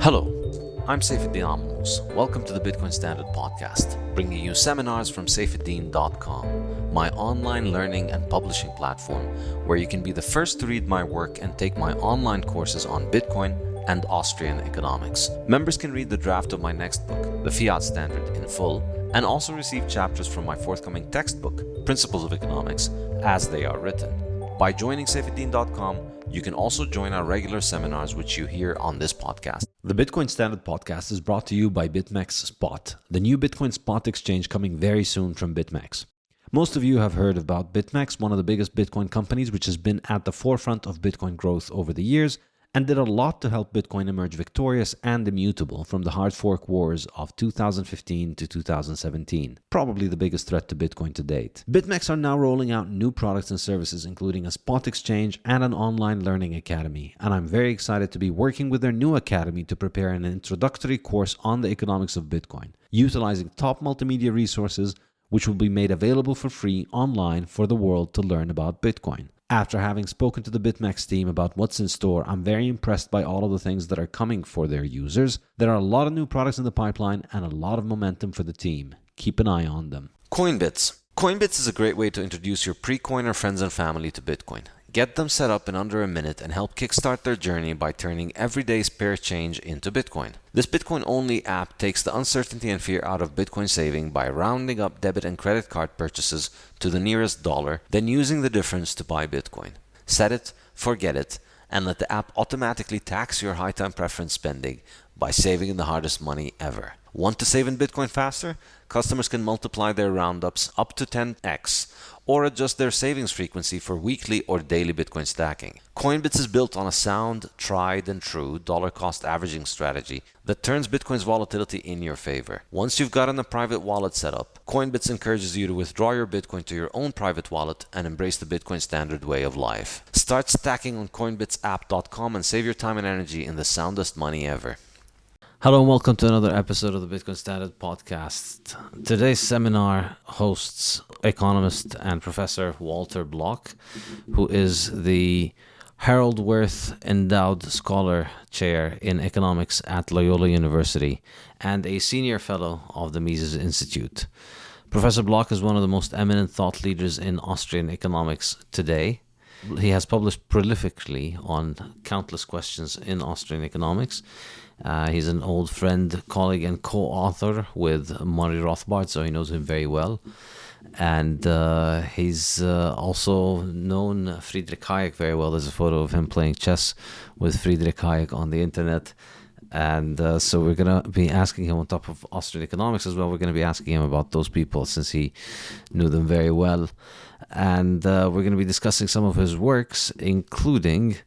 Hello, I'm Saifedean. Welcome to the Bitcoin Standard Podcast, bringing you seminars from Saifedean.com, my online learning and publishing platform where you can be the first to read my work and take my online courses on Bitcoin and Austrian economics. Members can read the draft of my next book, The Fiat Standard, in full, and also receive chapters from my forthcoming textbook, Principles of Economics, as they are written. By joining Saifedean.com, you can also join our regular seminars which you hear on this podcast. The Bitcoin Standard Podcast is brought to you by BitMEX Spot, the new Bitcoin spot exchange coming very soon from BitMEX. Most of you have heard about BitMEX, one of the biggest Bitcoin companies which has been at the forefront of Bitcoin growth over the years and did a lot to help Bitcoin emerge victorious and immutable from the hard fork wars of 2015 to 2017, probably the biggest threat to Bitcoin to date. BitMEX are now rolling out new products and services, including a spot exchange and an online learning academy, and I'm very excited to be working with their new academy to prepare an introductory course on the economics of Bitcoin, utilizing top multimedia resources which will be made available for free online for the world to learn about Bitcoin. After having spoken to the BitMEX team about what's in store, I'm very impressed by all of the things that are coming for their users. There are a lot of new products in the pipeline and a lot of momentum for the team. Keep an eye on them. Coinbits. Coinbits is a great way to introduce your pre-coiner friends and family to Bitcoin. Get them set up in under a minute and help kickstart their journey by turning everyday spare change into Bitcoin. This Bitcoin-only app takes the uncertainty and fear out of Bitcoin saving by rounding up debit and credit card purchases to the nearest dollar, then using the difference to buy Bitcoin. Set it, forget it, and let the app automatically tax your high-time preference spending by saving the hardest money ever. Want to save in Bitcoin faster? Customers can multiply their roundups up to 10x or adjust their savings frequency for weekly or daily Bitcoin stacking. Coinbits is built on a sound, tried and true dollar cost averaging strategy that turns Bitcoin's volatility in your favor. Once you've gotten a private wallet set up, Coinbits encourages you to withdraw your Bitcoin to your own private wallet and embrace the Bitcoin standard way of life. Start stacking on coinbitsapp.com and save your time and energy in the soundest money ever. Hello and welcome to another episode of the Bitcoin Standard Podcast. Today's seminar hosts economist and Professor Walter Block, who is the Harold Wirth Endowed Scholar Chair in Economics at Loyola University and a Senior Fellow of the Mises Institute. Professor Block is one of the most eminent thought leaders in Austrian economics today. He has published prolifically on countless questions in Austrian economics. He's an old friend, colleague, and co-author with Murray Rothbard, so he knows him very well. And he's also known Friedrich Hayek very well. There's a photo of him playing chess with Friedrich Hayek on the internet. And so we're going to be asking him, on top of Austrian economics as well, we're going to be asking him about those people since he knew them very well. And we're going to be discussing some of his works, including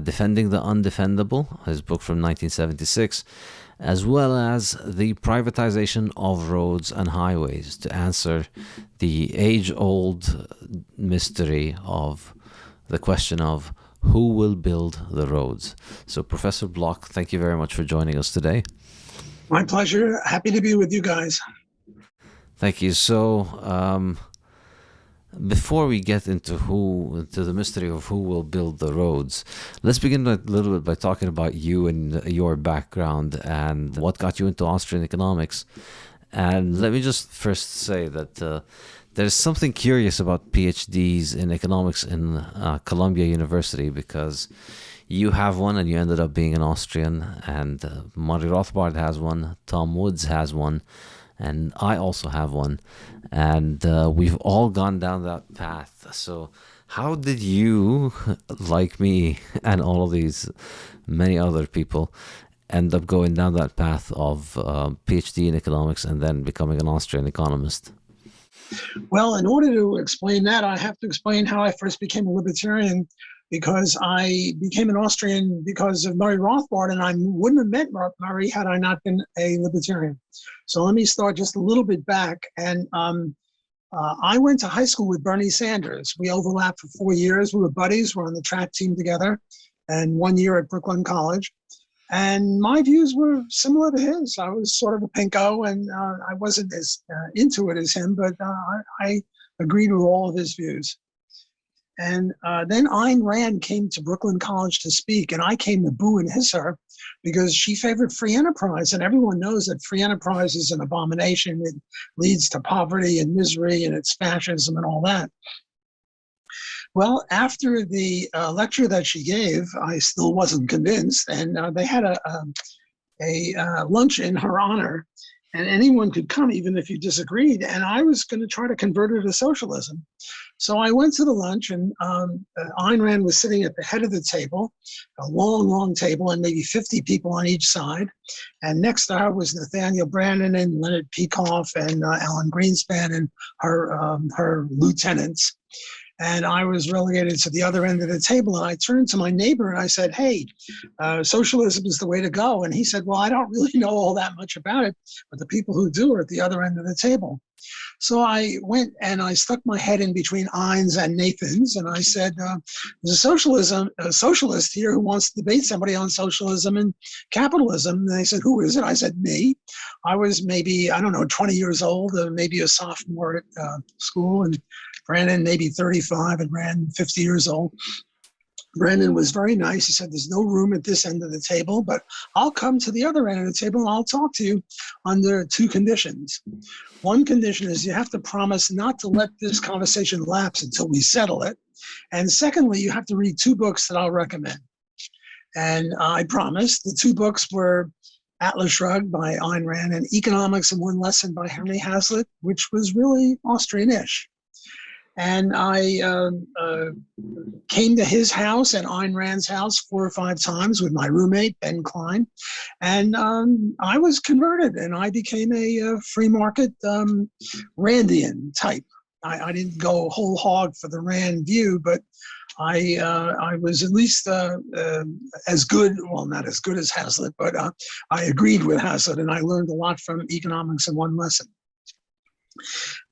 Defending the Undefendable, his book from 1976, as well as the privatization of roads and highways, to answer the age-old mystery of the question of who will build the roads. So, Professor Block, thank you very much for joining us today. My pleasure. Happy to be with you guys. Thank you. So, before we get into the mystery of who will build the roads, let's begin a little bit by talking about you and your background and what got you into Austrian economics. And let me just first say that there's something curious about PhDs in economics in Columbia University, because you have one and you ended up being an Austrian, and Murray Rothbard has one, Tom Woods has one, and I also have one, and we've all gone down that path. So how did you, like me and all of these many other people, end up going down that path of PhD in economics and then becoming an Austrian economist? Well, in order to explain that, I have to explain how I first became a libertarian, because I became an Austrian because of Murray Rothbard, and I wouldn't have met Murray had I not been a libertarian. So let me start just a little bit back. And I went to high school with Bernie Sanders. We overlapped for 4 years. We were buddies. We're on the track team together, and 1 year at Brooklyn College. And my views were similar to his. I was sort of a pinko, and I wasn't as into it as him, but I agreed with all of his views. And then Ayn Rand came to Brooklyn College to speak, and I came to boo and hiss her because she favored free enterprise. And everyone knows that free enterprise is an abomination. It leads to poverty and misery, and it's fascism and all that. Well, after the lecture that she gave, I still wasn't convinced, and they had a lunch in her honor, and anyone could come, even if you disagreed. And I was going to try to convert her to socialism. So I went to the lunch, and Ayn Rand was sitting at the head of the table, a long, long table, and maybe 50 people on each side. And next to her was Nathaniel Branden and Leonard Peikoff and Alan Greenspan and her lieutenants. And I was relegated to the other end of the table. And I turned to my neighbor and I said, hey, socialism is the way to go. And he said, well, I don't really know all that much about it, but the people who do are at the other end of the table. So I went and I stuck my head in between Ayn's and Nathan's, and I said, there's a socialist here who wants to debate somebody on socialism and capitalism. And they said, who is it? I said, me. I was maybe, 20 years old, maybe a sophomore at school, and Brandon maybe 35 and Rand 50 years old. Brandon was very nice. He said, there's no room at this end of the table, but I'll come to the other end of the table and I'll talk to you under two conditions. One condition is you have to promise not to let this conversation lapse until we settle it. And secondly, you have to read two books that I'll recommend. And I promised. The two books were Atlas Shrugged by Ayn Rand and Economics in One Lesson by Henry Hazlitt, which was really Austrian-ish. And I came to his house and Ayn Rand's house 4 or 5 times with my roommate, Ben Klein. And I was converted and I became a free market Randian type. I didn't go whole hog for the Rand view, but I was at least as good, well, not as good as Hazlitt, but I agreed with Hazlitt and I learned a lot from Economics in One Lesson.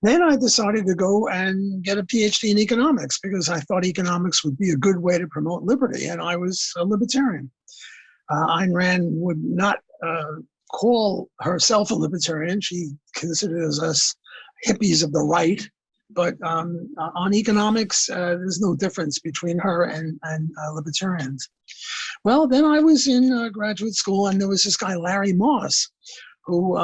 Then I decided to go and get a PhD in economics because I thought economics would be a good way to promote liberty, and I was a libertarian. Ayn Rand would not call herself a libertarian. She considered us hippies of the right, but on economics, there's no difference between her and libertarians. Well, then I was in graduate school, and there was this guy, Larry Moss, who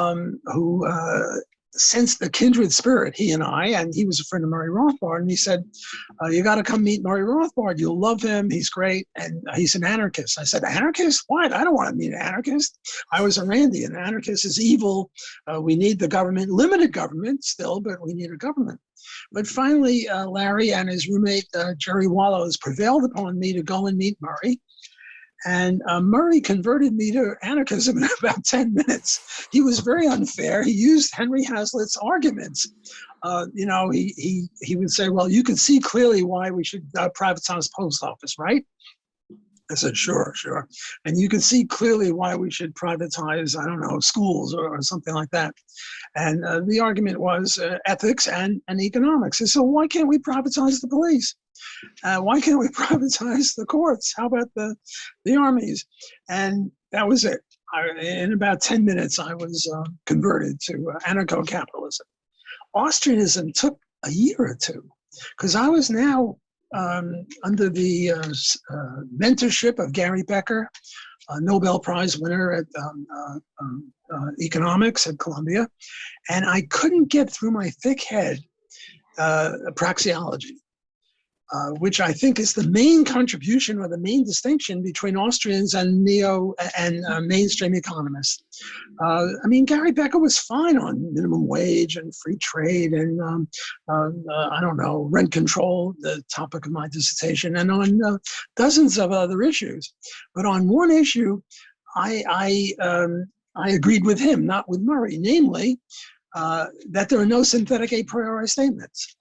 sensed the kindred spirit, he and I, and he was a friend of Murray Rothbard, and he said, you got to come meet Murray Rothbard. You'll love him. He's great, and he's an anarchist. I said, anarchist? What? I don't want to meet an anarchist. I was a Randian. An anarchist is evil. We need the government, limited government still, but we need a government. But finally, Larry and his roommate, Jerry Wallows, prevailed upon me to go and meet Murray. And Murray converted me to anarchism in about 10 minutes. He was very unfair. He used Henry Hazlitt's arguments. He would say, well, you can see clearly why we should privatize post office, right? I said, sure. And you can see clearly why we should privatize, schools or something like that. And the argument was ethics and economics. And so why can't we privatize the police? Why can't we privatize the courts? How about the armies? And that was it. In about 10 minutes, I was converted to anarcho-capitalism. Austrianism took a year or two because I was now under the mentorship of Gary Becker, a Nobel Prize winner at economics at Columbia. And I couldn't get through my thick head praxeology. Which I think is the main contribution or the main distinction between Austrians and mainstream economists. Gary Becker was fine on minimum wage and free trade and, rent control, the topic of my dissertation, and on dozens of other issues. But on one issue, I agreed with him, not with Murray, namely that there are no synthetic a priori statements.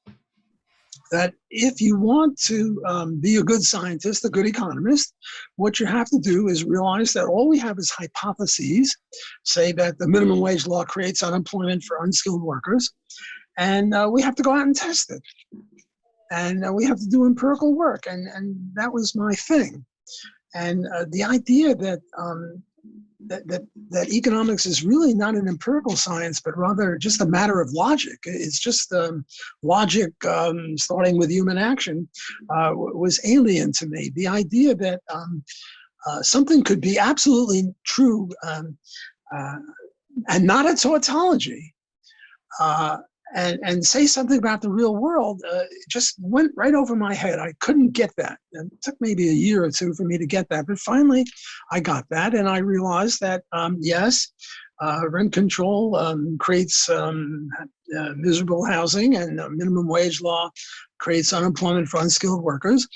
That if you want to be a good scientist, a good economist, what you have to do is realize that all we have is hypotheses, say that the minimum wage law creates unemployment for unskilled workers, and we have to go out and test it. And we have to do empirical work, and that was my thing. And the idea that that economics is really not an empirical science, but rather just a matter of logic. It's just logic, starting with human action, was alien to me. The idea that something could be absolutely true and not a tautology, and say something about the real world, just went right over my head. I couldn't get that. It took maybe a year or two for me to get that, but finally I got that, and I realized that yes, rent control creates miserable housing, and minimum wage law creates unemployment for unskilled workers.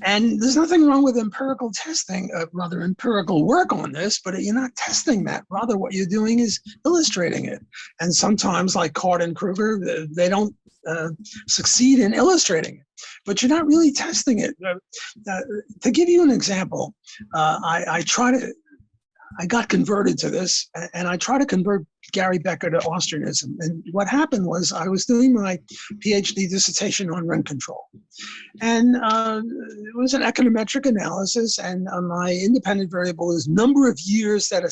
And there's nothing wrong with empirical testing, rather empirical work on this, but you're not testing that. Rather, what you're doing is illustrating it. And sometimes, like Card and Kruger, they don't succeed in illustrating it, but you're not really testing it. To give you an example, I got converted to this, and I try to convert Gary Becker to Austrianism. And what happened was I was doing my PhD dissertation on rent control. And it was an econometric analysis, and my independent variable is number of years that a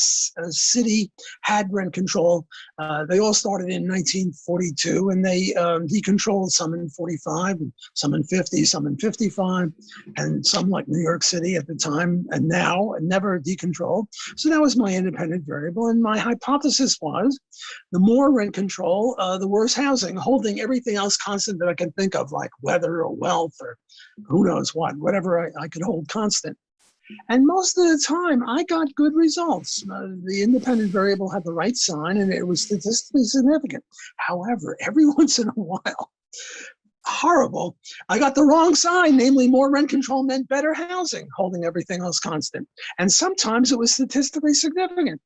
city had rent control. They all started in 1942, and they decontrolled some in 45, and some in 50, some in 55, and some like New York City at the time, and now never decontrolled. So that was my independent variable. And my hypothesis was the more rent control, the worse housing, holding everything else constant that I can think of, like weather or wealth or who knows what, whatever I could hold constant. And most of the time, I got good results. The independent variable had the right sign, and it was statistically significant. However, every once in a while, horrible, I got the wrong sign, namely more rent control meant better housing, holding everything else constant. And sometimes it was statistically significant.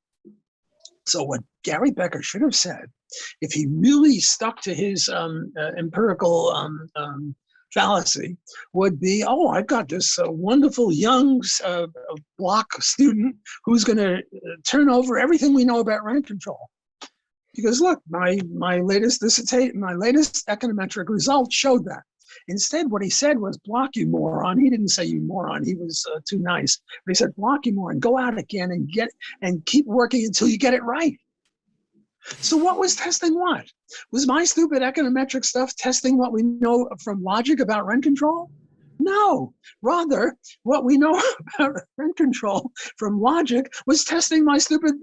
So what Gary Becker should have said, if he really stuck to his empirical fallacy, would be, oh, I've got this wonderful young block student who's going to turn over everything we know about rent control. Because look, my latest econometric result showed that. Instead, what he said was, block, you moron. He didn't say you moron. He was too nice. But he said, block, you moron. Go out again and keep working until you get it right. So what was testing what? Was my stupid econometric stuff testing what we know from logic about rent control? No. Rather, what we know about rent control from logic was testing my stupid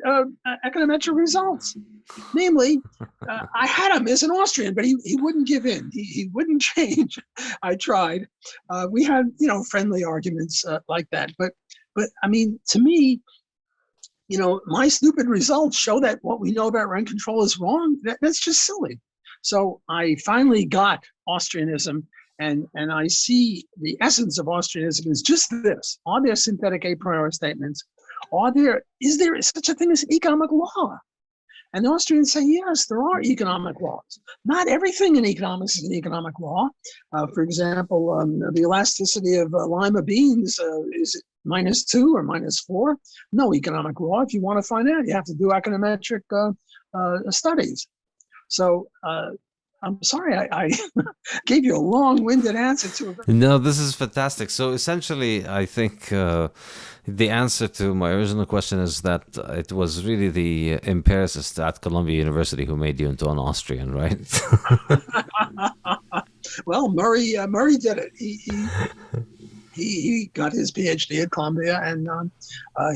econometric results. Namely, I had him as an Austrian, but he wouldn't give in. He wouldn't change. I tried. We had, friendly arguments like that. But I mean, to me, my stupid results show that what we know about rent control is wrong. That's just silly. So I finally got Austrianism, and I see the essence of Austrianism is just this. Are there synthetic a priori statements? Is there such a thing as economic law? And the Austrians say, yes, there are economic laws. Not everything in economics is an economic law. For example, the elasticity of lima beans, is it -2 or -4? No economic law. If you want to find out, you have to do econometric studies. So I'm sorry, I gave you a long-winded answer to it. No, this is fantastic. So essentially, I think the answer to my original question is that it was really the empiricist at Columbia University who made you into an Austrian, right? Well, Murray did it. He got his PhD at Columbia, and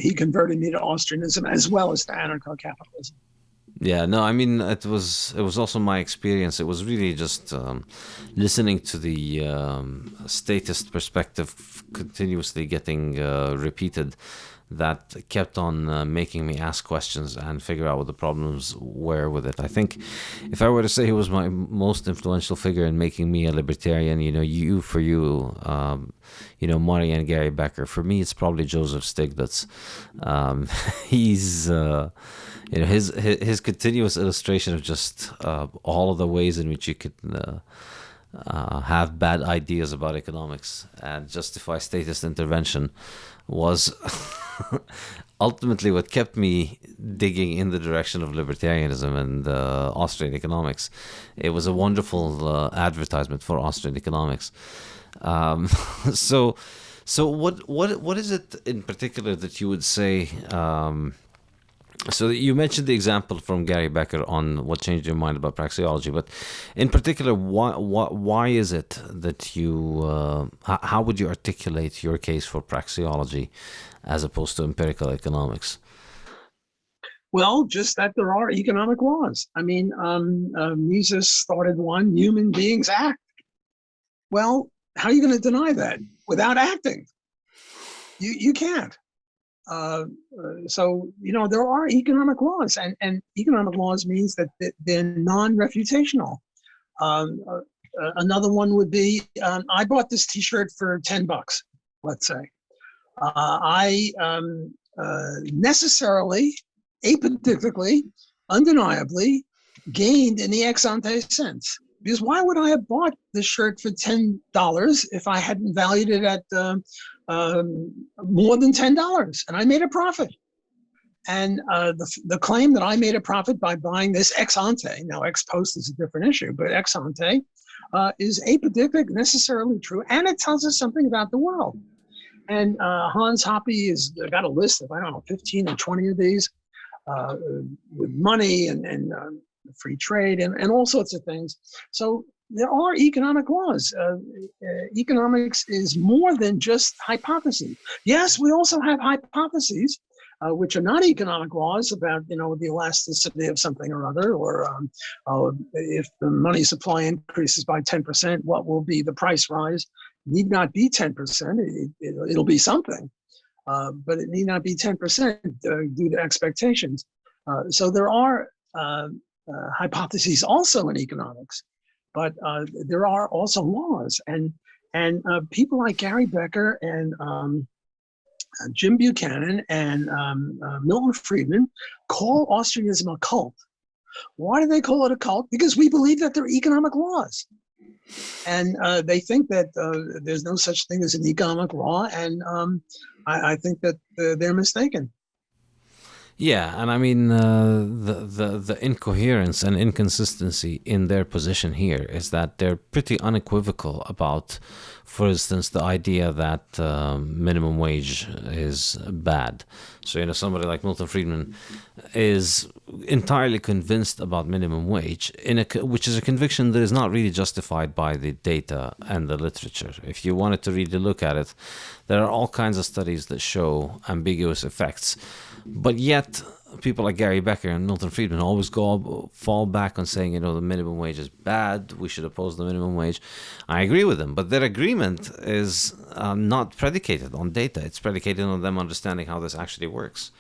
he converted me to Austrianism as well as to anarcho-capitalism. Yeah, no, I mean, it was also my experience. It was really just listening to the statist perspective continuously getting repeated that kept on making me ask questions and figure out what the problems were with it. I think if I were to say who was my most influential figure in making me a libertarian, Murray and Gary Becker. For me, it's probably Joseph Stiglitz. He's... his continuous illustration of just all of the ways in which you could have bad ideas about economics and justify statist intervention was ultimately what kept me digging in the direction of libertarianism and Austrian economics. It was a So what is it in particular that you would say? So you mentioned the example from Gary Becker on what changed your mind about praxeology, but in particular, why is it that you? How would you articulate your case for praxeology as opposed to empirical economics? Well, just that there are economic laws. I mean, Mises started one: human beings act. Well, how are you going to deny that without acting? You can't. So, there are economic laws, and economic laws means that they're non-refutational. Another one would be, I bought this T-shirt for $10, let's say. I necessarily, apathetically, undeniably gained in the ex ante sense. Because why would I have bought this shirt for $10 if I hadn't valued it at more than $10 and I made a profit? And the claim that I made a profit by buying this ex ante, now ex post is a different issue, but ex ante is apodictic, necessarily true, and it tells us something about the world. And Hans Hoppe has got a list of, 15 or 20 of these with money and free trade and all sorts of things. So there are economic laws. Economics is more than just hypotheses. Yes, we also have hypotheses, which are not economic laws about, the elasticity of something or other, or if the money supply increases by 10%, what will be the price rise? Need not be 10%. It'll be something, but it need not be 10% due to expectations. So there are hypotheses also in economics, but there are also laws, and people like Gary Becker and Jim Buchanan and Milton Friedman call Austrianism a cult. Why do they call it a cult? Because we believe that there are economic laws, and they think that there's no such thing as an economic law, and I think that they're mistaken. Yeah, and I mean the incoherence and inconsistency in their position here is that they're pretty unequivocal about, for instance, the idea that minimum wage is bad. So somebody like Milton Friedman is entirely convinced about minimum wage, which is a conviction that is not really justified by the data and the literature. If you wanted to really look at it, there are all kinds of studies that show ambiguous effects. But yet, people like Gary Becker and Milton Friedman always fall back on saying, the minimum wage is bad, we should oppose the minimum wage. I agree with them, but their agreement is not predicated on data. It's predicated on them understanding how this actually works.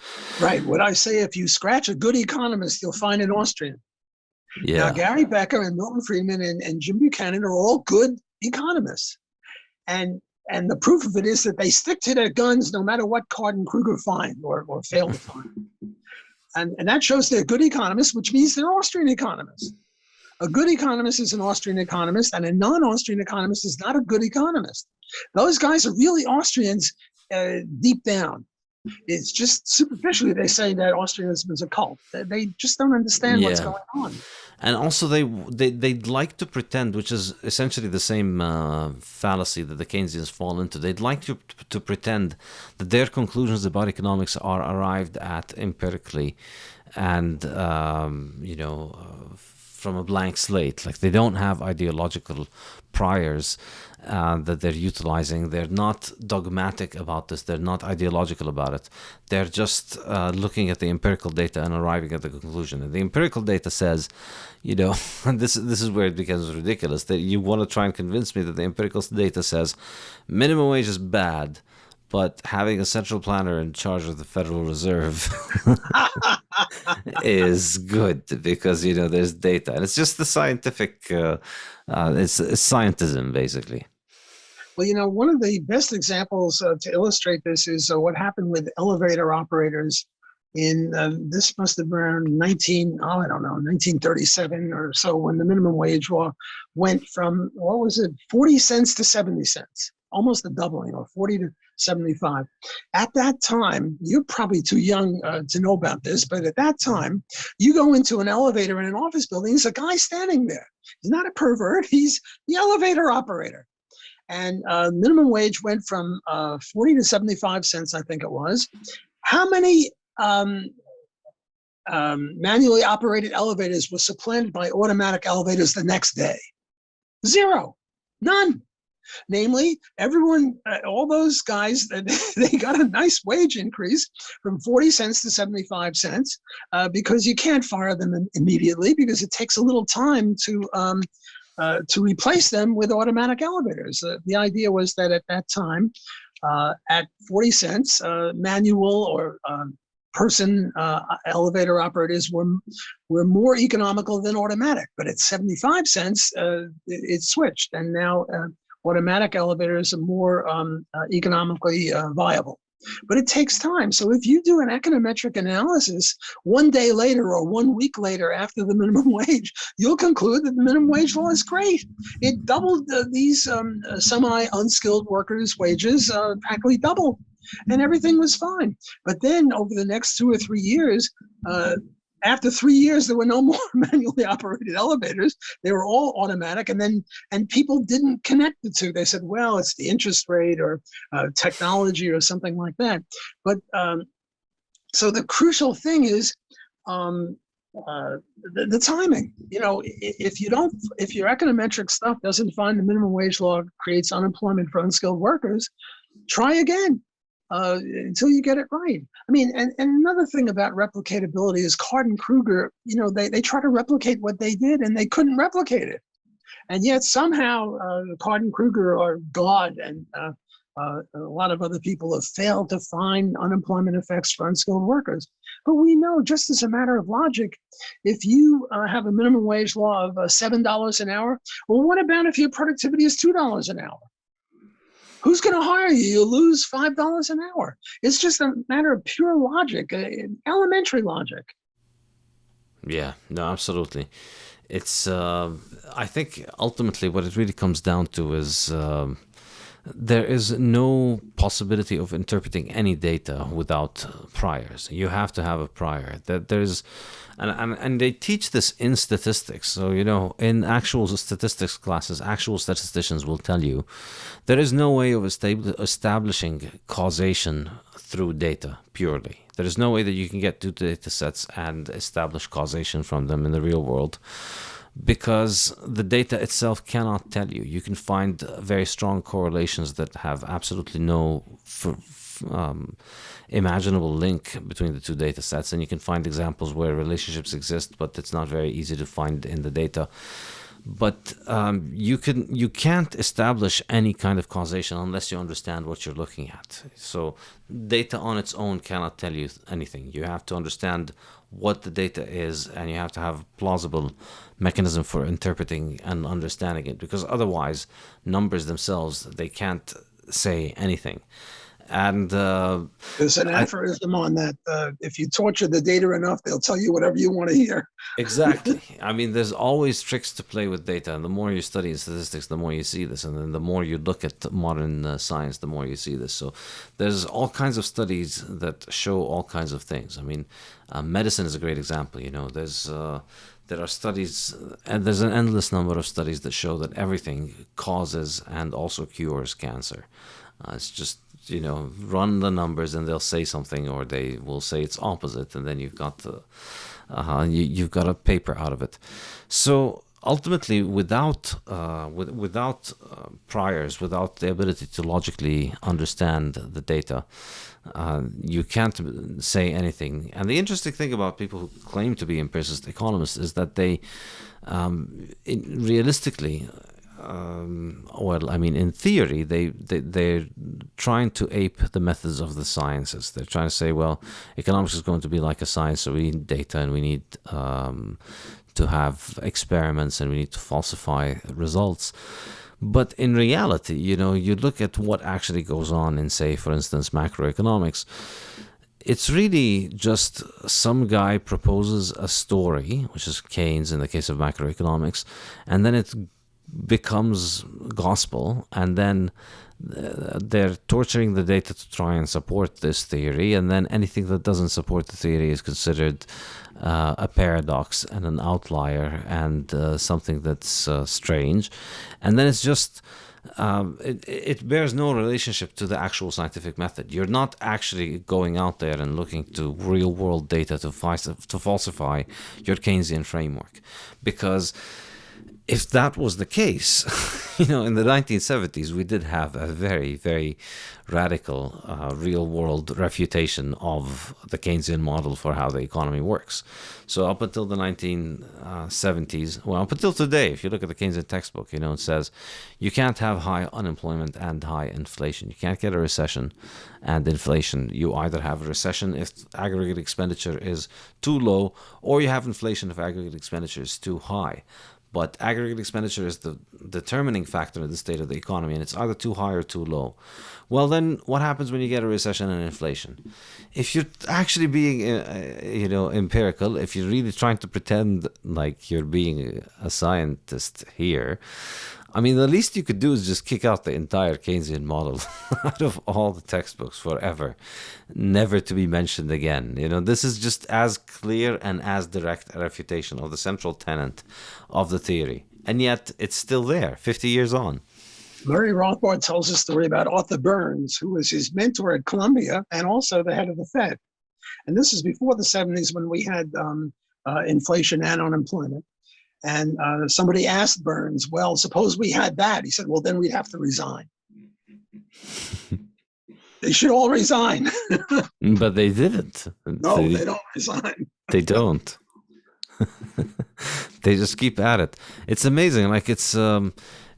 Right. What I say, if you scratch a good economist, you'll find an Austrian. Yeah. Now, Gary Becker and Milton Friedman and Jim Buchanan are all good economists. And the proof of it is that they stick to their guns no matter what Card Kruger find or fail to find. And that shows they're good economists, which means they're Austrian economists. A good economist is an Austrian economist, and a non-Austrian economist is not a good economist. Those guys are really Austrians deep down. It's just superficially they say that Austrianism is a cult. They just don't understand what's going on. And also they'd like to pretend, which is essentially the same fallacy that the Keynesians fall into. They'd like to pretend that their conclusions about economics are arrived at empirically and, from a blank slate. Like they don't have ideological priors that they're utilizing. They're not dogmatic about this. They're not ideological about it. They're just looking at the empirical data and arriving at the conclusion. And the empirical data says, and this is where it becomes ridiculous, that you want to try and convince me that the empirical data says minimum wage is bad, but having a central planner in charge of the Federal Reserve is good because, there's data. And it's just the scientific, it's scientism, basically. Well, one of the best examples to illustrate this is what happened with elevator operators in, this must have been around 1937 or so, when the minimum wage law went from, 40 cents to 70 cents, almost a doubling, or 40 to 75. At that time, you're probably too young to know about this, but at that time, you go into an elevator in an office building, there's a guy standing there. He's not a pervert, he's the elevator operator. and minimum wage went from 40 to 75 cents, I think it was. How many manually operated elevators were supplanted by automatic elevators the next day? Zero. None. Namely, everyone, all those guys, they got a nice wage increase from 40 cents to 75 cents because you can't fire them immediately because it takes a little time to replace them with automatic elevators. The idea was that at that time, at 40 cents, manual or person elevator operators were more economical than automatic. But at 75 cents, it switched, and now automatic elevators are more economically viable. But it takes time. So if you do an econometric analysis 1 day later or 1 week later after the minimum wage, you'll conclude that the minimum wage law is great. It doubled these semi-unskilled workers' wages, practically doubled, and everything was fine. But then over the next 2 or 3 years, after 3 years, there were no more manually operated elevators. They were all automatic. And people didn't connect the two. They said, well, it's the interest rate or technology or something like that. But so the crucial thing is the timing. You know, if your econometric stuff doesn't find the minimum wage law creates unemployment for unskilled workers, try again. Until you get it right. I mean, and another thing about replicatability is Card and Kruger, you know, they try to replicate what they did and they couldn't replicate it. And yet somehow Card and Kruger or God and a lot of other people have failed to find unemployment effects for unskilled workers. But we know, just as a matter of logic, if you have a minimum wage law of $7 an hour, well, what about if your productivity is $2 an hour? Who's going to hire you? You lose $5 an hour. It's just a matter of pure logic, elementary logic. Yeah, no, absolutely. It's, I think ultimately what it really comes down to is there is no possibility of interpreting any data without priors. You have to have a prior. That there's, and they teach this in statistics. So, you know, in actual statistics classes, actual statisticians will tell you there is no way of establishing causation through data purely. There is no way that you can get two data sets and establish causation from them in the real world, because the data itself cannot tell you. You can find very strong correlations that have absolutely no imaginable link between the two data sets, and you can find examples where relationships exist, but it's not very easy to find in the data. But you can't establish any kind of causation unless you understand what you're looking at. So data on its own cannot tell you anything. You have to understand what the data is, and you have to have a plausible mechanism for interpreting and understanding it, because otherwise numbers themselves, they can't say anything. And there's an aphorism on that. If you torture the data enough, they'll tell you whatever you want to hear. Exactly. I mean, there's always tricks to play with data, and the more you study in statistics, the more you see this, and then the more you look at modern science, the more you see this. So there's all kinds of studies that show all kinds of things. I mean, medicine is a great example. You know, there are studies, and there's an endless number of studies that show that everything causes and also cures cancer. It's just, you know, run the numbers and they'll say something, or they will say it's opposite, and then you've got you've got a paper out of it. So ultimately, without priors, without the ability to logically understand the data, you can't say anything. And the interesting thing about people who claim to be empiricist economists is that they realistically, well, I mean, in theory, they're trying to ape the methods of the sciences. They're trying to say, well, economics is going to be like a science, so we need data, and we need to have experiments, and we need to falsify results. But in reality, you know, you look at what actually goes on in, say, for instance, macroeconomics. It's really just some guy proposes a story, which is Keynes in the case of macroeconomics, and then it becomes gospel, and then they're torturing the data to try and support this theory, and then anything that doesn't support the theory is considered a paradox and an outlier and something that's strange. And then it's just it bears no relationship to the actual scientific method. You're not actually going out there and looking to real world data to falsify your Keynesian framework. Because if that was the case, in the 1970s, we did have a very, very radical real-world refutation of the Keynesian model for how the economy works. So up until the 1970s, well, up until today, if you look at the Keynesian textbook, it says you can't have high unemployment and high inflation. You can't get a recession and inflation. You either have a recession if aggregate expenditure is too low, or you have inflation if aggregate expenditure is too high. But aggregate expenditure is the determining factor in the state of the economy, and it's either too high or too low. Well, then what happens when you get a recession and inflation? If you're actually being, empirical, if you're really trying to pretend like you're being a scientist here, I mean, the least you could do is just kick out the entire Keynesian model out of all the textbooks forever, never to be mentioned again. This is just as clear and as direct a refutation of the central tenet of the theory. And yet it's still there, 50 years on. Murray Rothbard tells a story about Arthur Burns, who was his mentor at Columbia and also the head of the Fed. And this is before the 70s when we had inflation and unemployment. And somebody asked Burns, well, suppose we had that. He said, well, then we'd have to resign. They should all resign. But they didn't. No, they don't resign. They don't. They just keep at it. It's amazing. Like it's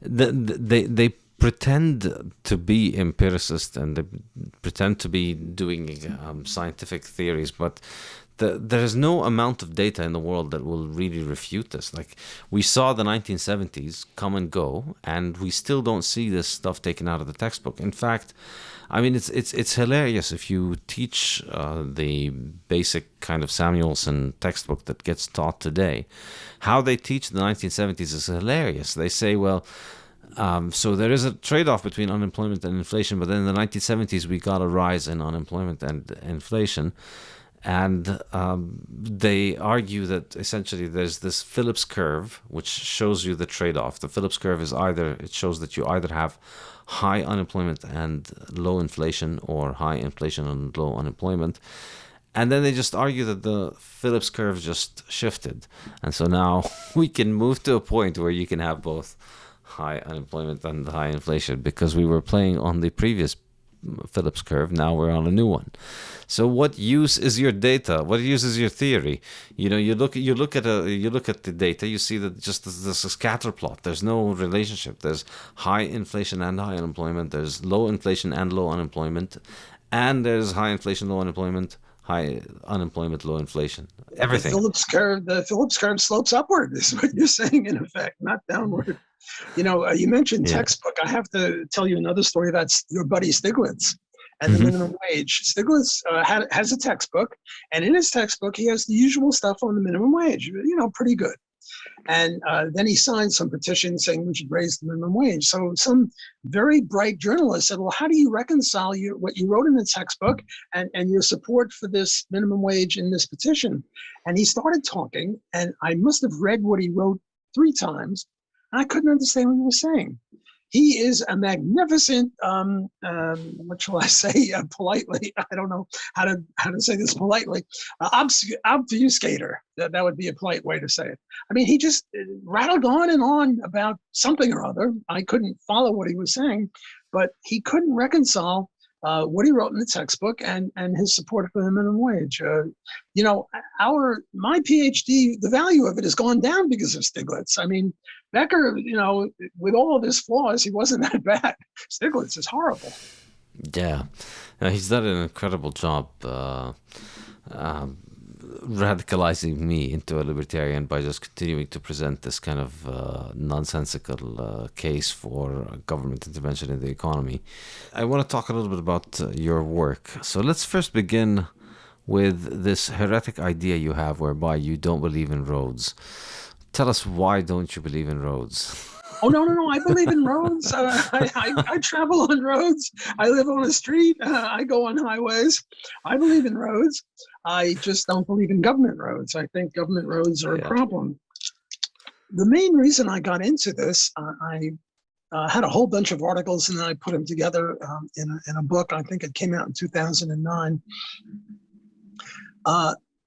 they pretend to be empiricists and they pretend to be doing scientific theories, but there is no amount of data in the world that will really refute this. Like we saw the 1970s come and go, and we still don't see this stuff taken out of the textbook. In fact, I mean, it's hilarious if you teach the basic kind of Samuelson textbook that gets taught today. How they teach the 1970s is hilarious. They say, well, so there is a trade-off between unemployment and inflation, but then in the 1970s we got a rise in unemployment and inflation. And they argue that essentially there's this Phillips curve which shows you the trade-off. The Phillips curve is it shows that you either have high unemployment and low inflation, or high inflation and low unemployment. And then they just argue that the Phillips curve just shifted. And so now we can move to a point where you can have both high unemployment and high inflation, because we were playing on the previous Phillips curve. Now we're on a new one. So what use is your data? What use is your theory? You look at the data, you see that just there's a scatter plot. There's no relationship. There's high inflation and high unemployment. There's low inflation and low unemployment, and there's high inflation, low unemployment, high unemployment, low inflation. Everything. The Phillips curve slopes upward is what you're saying, in effect, not downward. You mentioned textbook. I have to tell you another story. That's your buddy Stiglitz and the minimum wage. Stiglitz has a textbook, and in his textbook, he has the usual stuff on the minimum wage, pretty good. And then he signed some petition saying we should raise the minimum wage. So some very bright journalist said, well, how do you reconcile what you wrote in the textbook and your support for this minimum wage in this petition? And he started talking, and I must have read what he wrote 3 times. I couldn't understand what he was saying. He is a magnificent, what shall I say politely? I don't know how to say this politely. Obfuscator. That would be a polite way to say it. I mean, he just rattled on and on about something or other. I couldn't follow what he was saying, but he couldn't reconcile what he wrote in the textbook and his support for the minimum wage. My PhD, the value of it has gone down because of Stiglitz. I mean, Becker, with all of his flaws, he wasn't that bad. Stiglitz is horrible. Yeah, he's done an incredible job radicalizing me into a libertarian by just continuing to present this kind of nonsensical case for government intervention in the economy. I want to talk a little bit about your work. So let's first begin with this heretic idea you have whereby you don't believe in roads. Tell us, why don't you believe in roads? Oh, no. I believe in roads. I travel on roads. I live on a street. I go on highways. I believe in roads. I just don't believe in government roads. I think government roads are a problem. The main reason I got into this, I had a whole bunch of articles, and then I put them together in a book. I think it came out in 2009.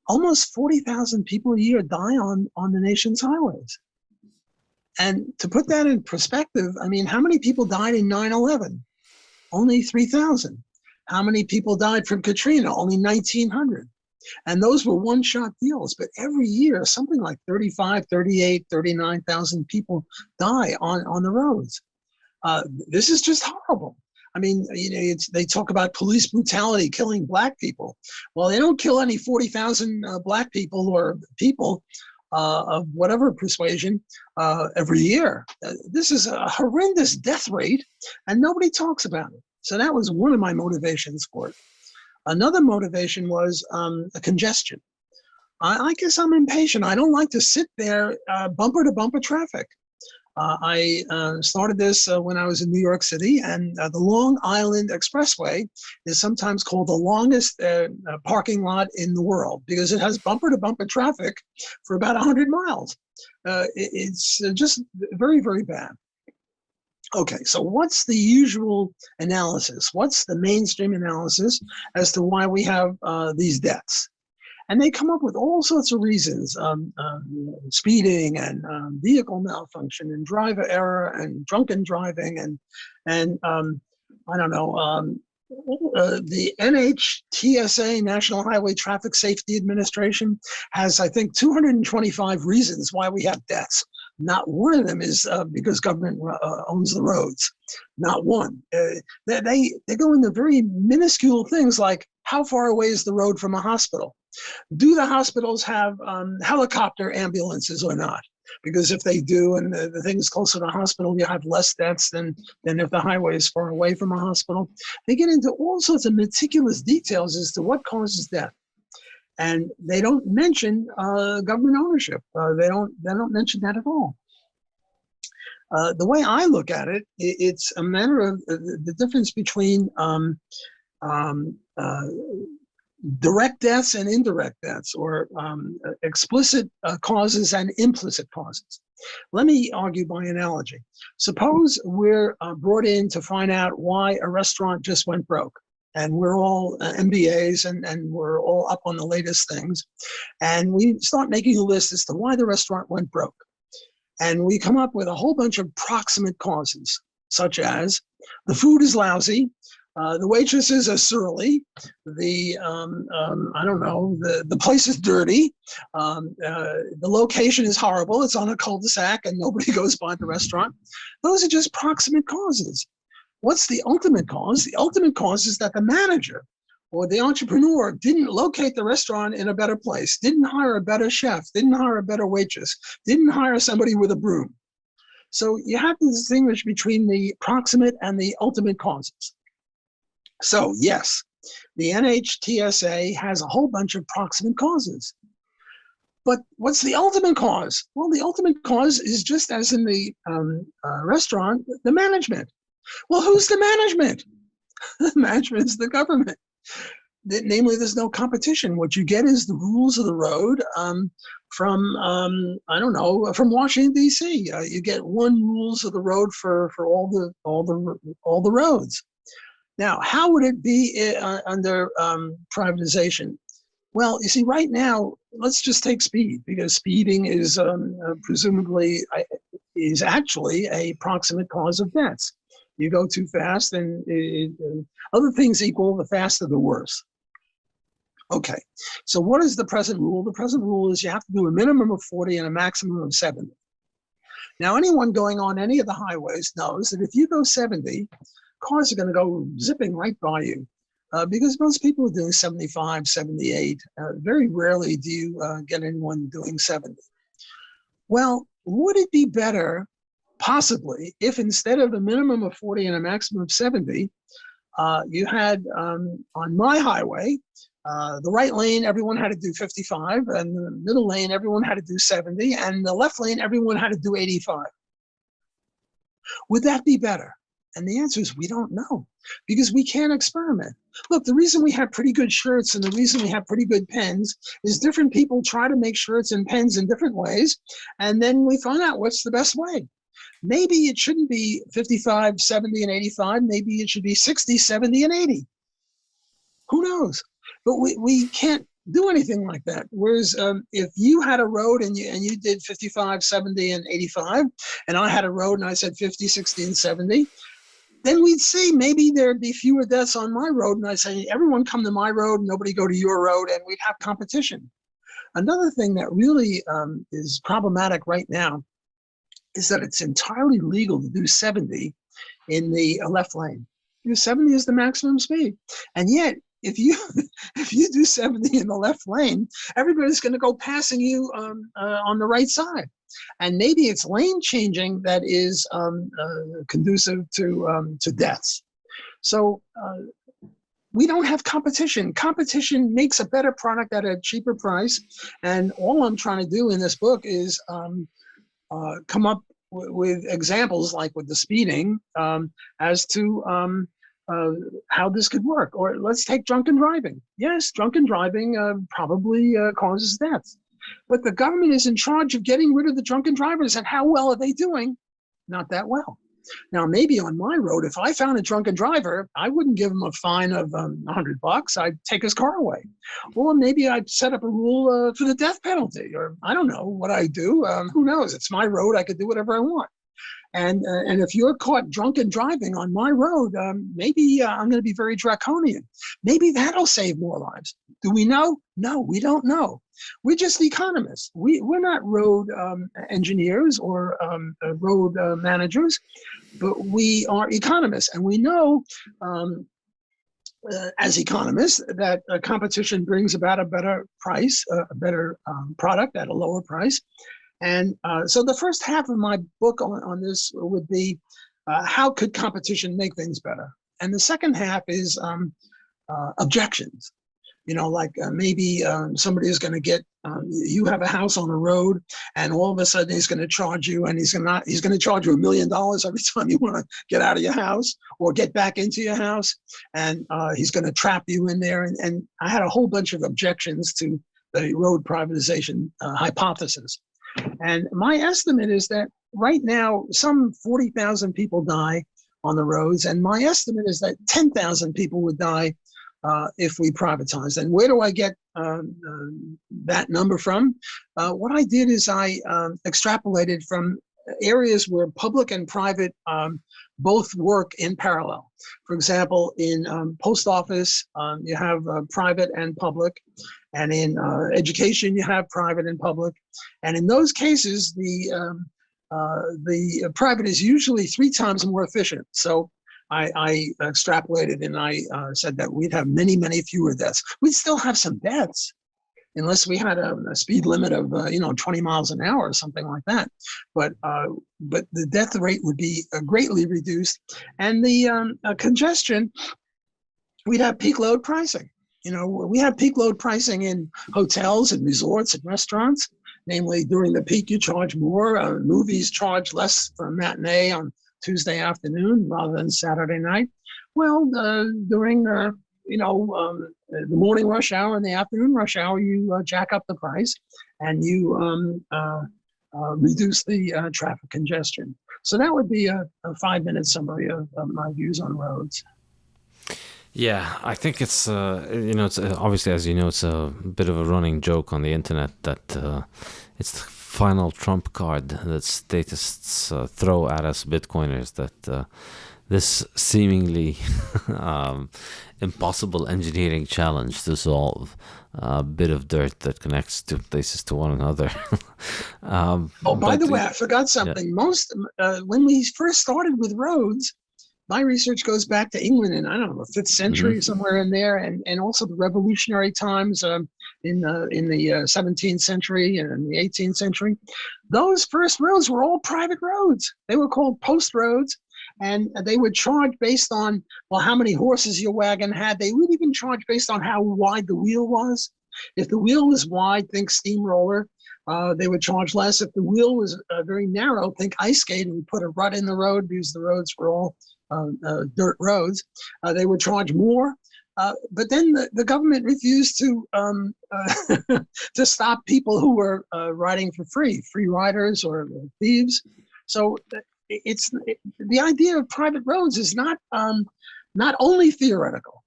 Almost 40,000 people a year die on the nation's highways. And to put that in perspective, I mean, how many people died in 9/11? Only 3,000. How many people died from Katrina? Only 1,900. And those were one-shot deals. But every year, something like 35, 38, 39,000 people die on the roads. This is just horrible. I mean, they talk about police brutality, killing black people. Well, they don't kill any 40,000 black people or people of whatever persuasion every year. This is a horrendous death rate, and nobody talks about it. So that was one of my motivations for it. Another motivation was a congestion. I guess I'm impatient. I don't like to sit there bumper to bumper traffic. I started this when I was in New York City, and the Long Island Expressway is sometimes called the longest parking lot in the world because it has bumper to bumper traffic for about 100 miles. It's just very, very bad. Okay, so what's the usual analysis? What's the mainstream analysis as to why we have these deaths? And they come up with all sorts of reasons, speeding and vehicle malfunction and driver error and drunken driving and I don't know, the NHTSA, National Highway Traffic Safety Administration, has, I think, 225 reasons why we have deaths. Not one of them is because government owns the roads. Not one. They go into very minuscule things like how far away is the road from a hospital? Do the hospitals have helicopter ambulances or not? Because if they do, and the thing is closer to a hospital, you have less deaths than if the highway is far away from a hospital. They get into all sorts of meticulous details as to what causes death. And they don't mention government ownership. They don't mention that at all. The way I look at it, it's a matter of the difference between direct deaths and indirect deaths, or explicit causes and implicit causes. Let me argue by analogy. Suppose we're brought in to find out why a restaurant just went broke. And we're all MBAs and we're all up on the latest things. And we start making a list as to why the restaurant went broke. And we come up with a whole bunch of proximate causes, such as the food is lousy, the waitresses are surly, the place is dirty, the location is horrible, it's on a cul-de-sac and nobody goes by the restaurant. Those are just proximate causes. What's the ultimate cause? The ultimate cause is that the manager or the entrepreneur didn't locate the restaurant in a better place, didn't hire a better chef, didn't hire a better waitress, didn't hire somebody with a broom. So you have to distinguish between the proximate and the ultimate causes. So yes, the NHTSA has a whole bunch of proximate causes. But what's the ultimate cause? Well, the ultimate cause is just as in the restaurant, the management. Well, who's the management? The management is the government. Namely, there's no competition. What you get is the rules of the road from Washington, D.C. You get one rules of the road for all the roads. Now, how would it be under privatization? Well, you see, right now, let's just take speed, because speeding is presumably is actually a proximate cause of deaths. You go too fast, and other things equal, the faster the worse. Okay, so what is the present rule? The present rule is you have to do a minimum of 40 and a maximum of 70. Now, anyone going on any of the highways knows that if you go 70, cars are going to go zipping right by you because most people are doing 75, 78. Very rarely do you get anyone doing 70. Well, would it be better, possibly, if instead of a minimum of 40 and a maximum of 70, you had on my highway, the right lane, everyone had to do 55, and the middle lane, everyone had to do 70, and the left lane, everyone had to do 85. Would that be better? And the answer is we don't know, because we can't experiment. Look, the reason we have pretty good shirts and the reason we have pretty good pens is different people try to make shirts and pens in different ways, and then we find out what's the best way. Maybe it shouldn't be 55, 70, and 85. Maybe it should be 60, 70, and 80. Who knows? But we can't do anything like that. Whereas if you had a road and you did 55, 70, and 85, and I had a road and I said 50, 60, and 70, then we'd see maybe there'd be fewer deaths on my road. And I'd say, everyone come to my road, nobody go to your road, and we'd have competition. Another thing that really is problematic right now is that it's entirely legal to do 70 in the left lane. 70 is the maximum speed. And yet, if you do 70 in the left lane, everybody's going to go passing you on the right side. And maybe it's lane changing that is conducive to deaths. So we don't have competition. Competition makes a better product at a cheaper price. And all I'm trying to do in this book is come up with examples, like with the speeding, as to how this could work. Or let's take drunken driving. Yes, drunken driving probably causes deaths. But the government is in charge of getting rid of the drunken drivers. And how well are they doing? Not that well. Now, maybe on my road, if I found a drunken driver, I wouldn't give him a fine of $100. I'd take his car away. Or maybe I'd set up a rule for the death penalty. Or I don't know what I do. Who knows? It's my road. I could do whatever I want. And if you're caught drunken driving on my road, maybe I'm going to be very draconian. Maybe that'll save more lives. Do we know? No, we don't know. We're just economists. We're not road engineers or road managers, but we are economists. And we know as economists that competition brings about a better price, a better product at a lower price. And so the first half of my book on this would be how could competition make things better? And the second half is objections. You know, like maybe somebody is going to get, you have a house on a road, and all of a sudden he's going to charge you, and he's going to charge you $1 million every time you want to get out of your house or get back into your house, and he's going to trap you in there. And I had a whole bunch of objections to the road privatization hypothesis. And my estimate is that right now, some 40,000 people die on the roads. And my estimate is that 10,000 people would die if we privatized. And where do I get that number from? What I did is I extrapolated from areas where public and private both work in parallel. For example, in post office, you have private and public. And in education, you have private and public. And in those cases, the private is usually 3 times more efficient. So I extrapolated and I said that we'd have many, many fewer deaths. We'd still have some deaths unless we had a speed limit of 20 miles an hour or something like that. But the death rate would be greatly reduced. And the congestion, we'd have peak load pricing. You know, we have peak load pricing in hotels and resorts and restaurants. Namely, during the peak, you charge more. Movies charge less for a matinee on Tuesday afternoon rather than Saturday night. Well, during the morning rush hour and the afternoon rush hour, you jack up the price and you reduce the traffic congestion. So that would be a 5-minute summary of my views on roads. Yeah, I think it's it's obviously, as you know, it's a bit of a running joke on the internet that it's the final trump card that statists throw at us Bitcoiners, that this seemingly impossible engineering challenge to solve a bit of dirt that connects two places to one another. By the way, I forgot something. Yeah. When we first started with roads, my research goes back to England in, I don't know, the 5th century, somewhere in there, and also the revolutionary times in the 17th century and the 18th century. Those first roads were all private roads. They were called post roads, and they would charge based on, well, how many horses your wagon had. They would even charge based on how wide the wheel was. If the wheel was wide, think steamroller, they would charge less. If the wheel was very narrow, think ice skate, and put a rut in the road because the roads were all dirt roads, they would charge more. But then the government refused to stop people who were riding for free riders or thieves. So the idea of private roads is not only theoretical.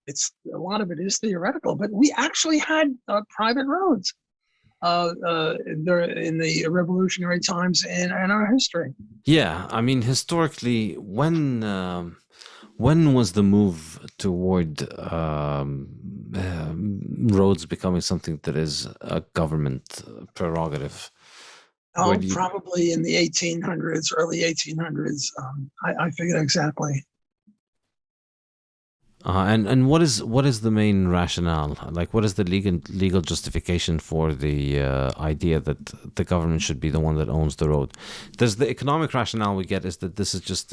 A lot of it is theoretical, but we actually had private roads in the revolutionary times in our history. Yeah, I mean, historically, when was the move toward roads becoming something that is a government prerogative? Oh, probably in the 1800s, early 1800s. I forget exactly. And what is the main rationale? Like, what is the legal justification for the idea that the government should be the one that owns the road? There's the economic rationale we get is that this is just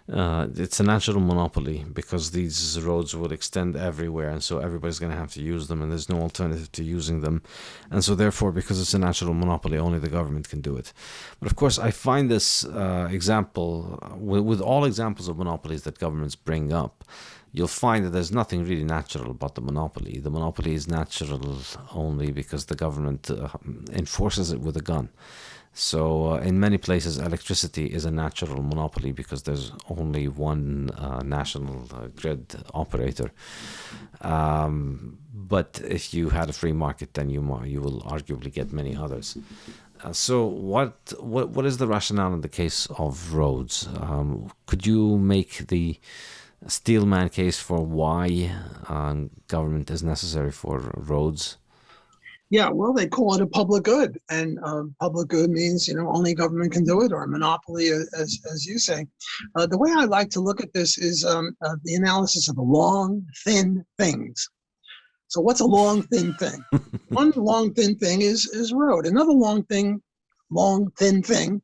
it's a natural monopoly because these roads will extend everywhere, and so everybody's going to have to use them, and there's no alternative to using them, and so therefore, because it's a natural monopoly, only the government can do it. But of course, I find this example with all examples of monopolies that governments bring up, you'll find that there's nothing really natural about the monopoly. The monopoly is natural only because the government enforces it with a gun. So in many places, electricity is a natural monopoly because there's only one national grid operator. But if you had a free market, then you will arguably get many others. So what is the rationale in the case of roads? Could you make the Steelman case for why government is necessary for roads? Yeah, well, they call it a public good, and public good means only government can do it, or a monopoly, as you say. The way I like to look at this is the analysis of long, thin things. So, what's a long, thin thing? One long, thin thing is road. Another long, thin thing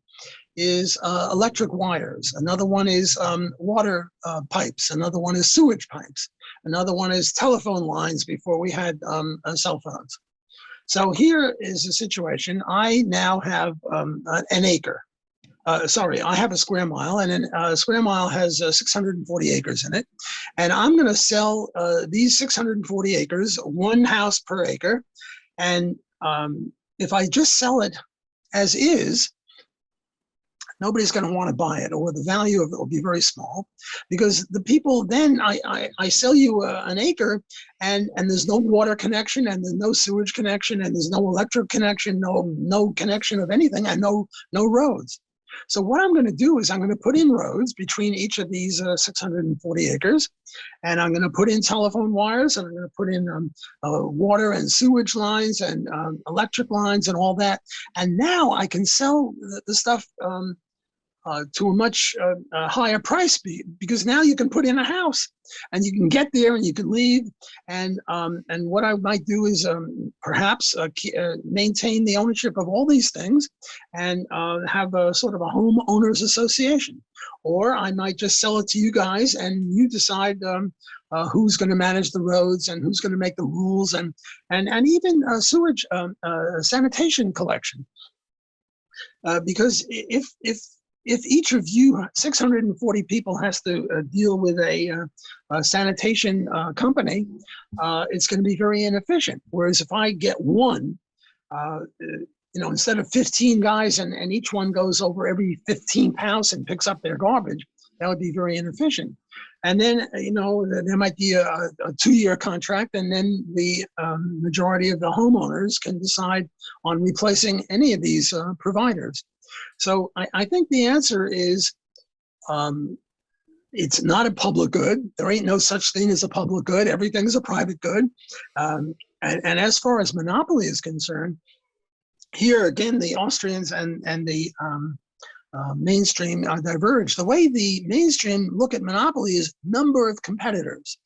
is electric wires. Another one is water pipes. Another one is sewage pipes. Another one is telephone lines before we had cell phones. So here is a situation. I now have an acre. I have a square mile, and a square mile has 640 acres in it. And I'm going to sell these 640 acres, one house per acre. And if I just sell it as is, nobody's going to want to buy it, or the value of it will be very small, because the people then I sell you an acre, and there's no water connection, and there's no sewage connection, and there's no electric connection, no connection of anything, and no roads. So what I'm going to do is I'm going to put in roads between each of these 640 acres, and I'm going to put in telephone wires, and I'm going to put in water and sewage lines and electric lines and all that. And now I can sell the stuff to a much higher price, because now you can put in a house, and you can get there, and you can leave, and what I might do is perhaps maintain the ownership of all these things, and have a sort of a homeowners association, or I might just sell it to you guys, and you decide who's going to manage the roads and who's going to make the rules, and even sewage sanitation collection, because if each of you 640 people has to deal with a sanitation company, it's going to be very inefficient. Whereas if I get one, instead of 15 guys and each one goes over every 15th house and picks up their garbage, that would be very inefficient. And then, there might be a 2-year contract, and then the majority of the homeowners can decide on replacing any of these providers. So I think the answer is it's not a public good. There ain't no such thing as a public good. Everything is a private good. And as far as monopoly is concerned, here again, the Austrians and the mainstream diverge. The way the mainstream look at monopoly is number of competitors.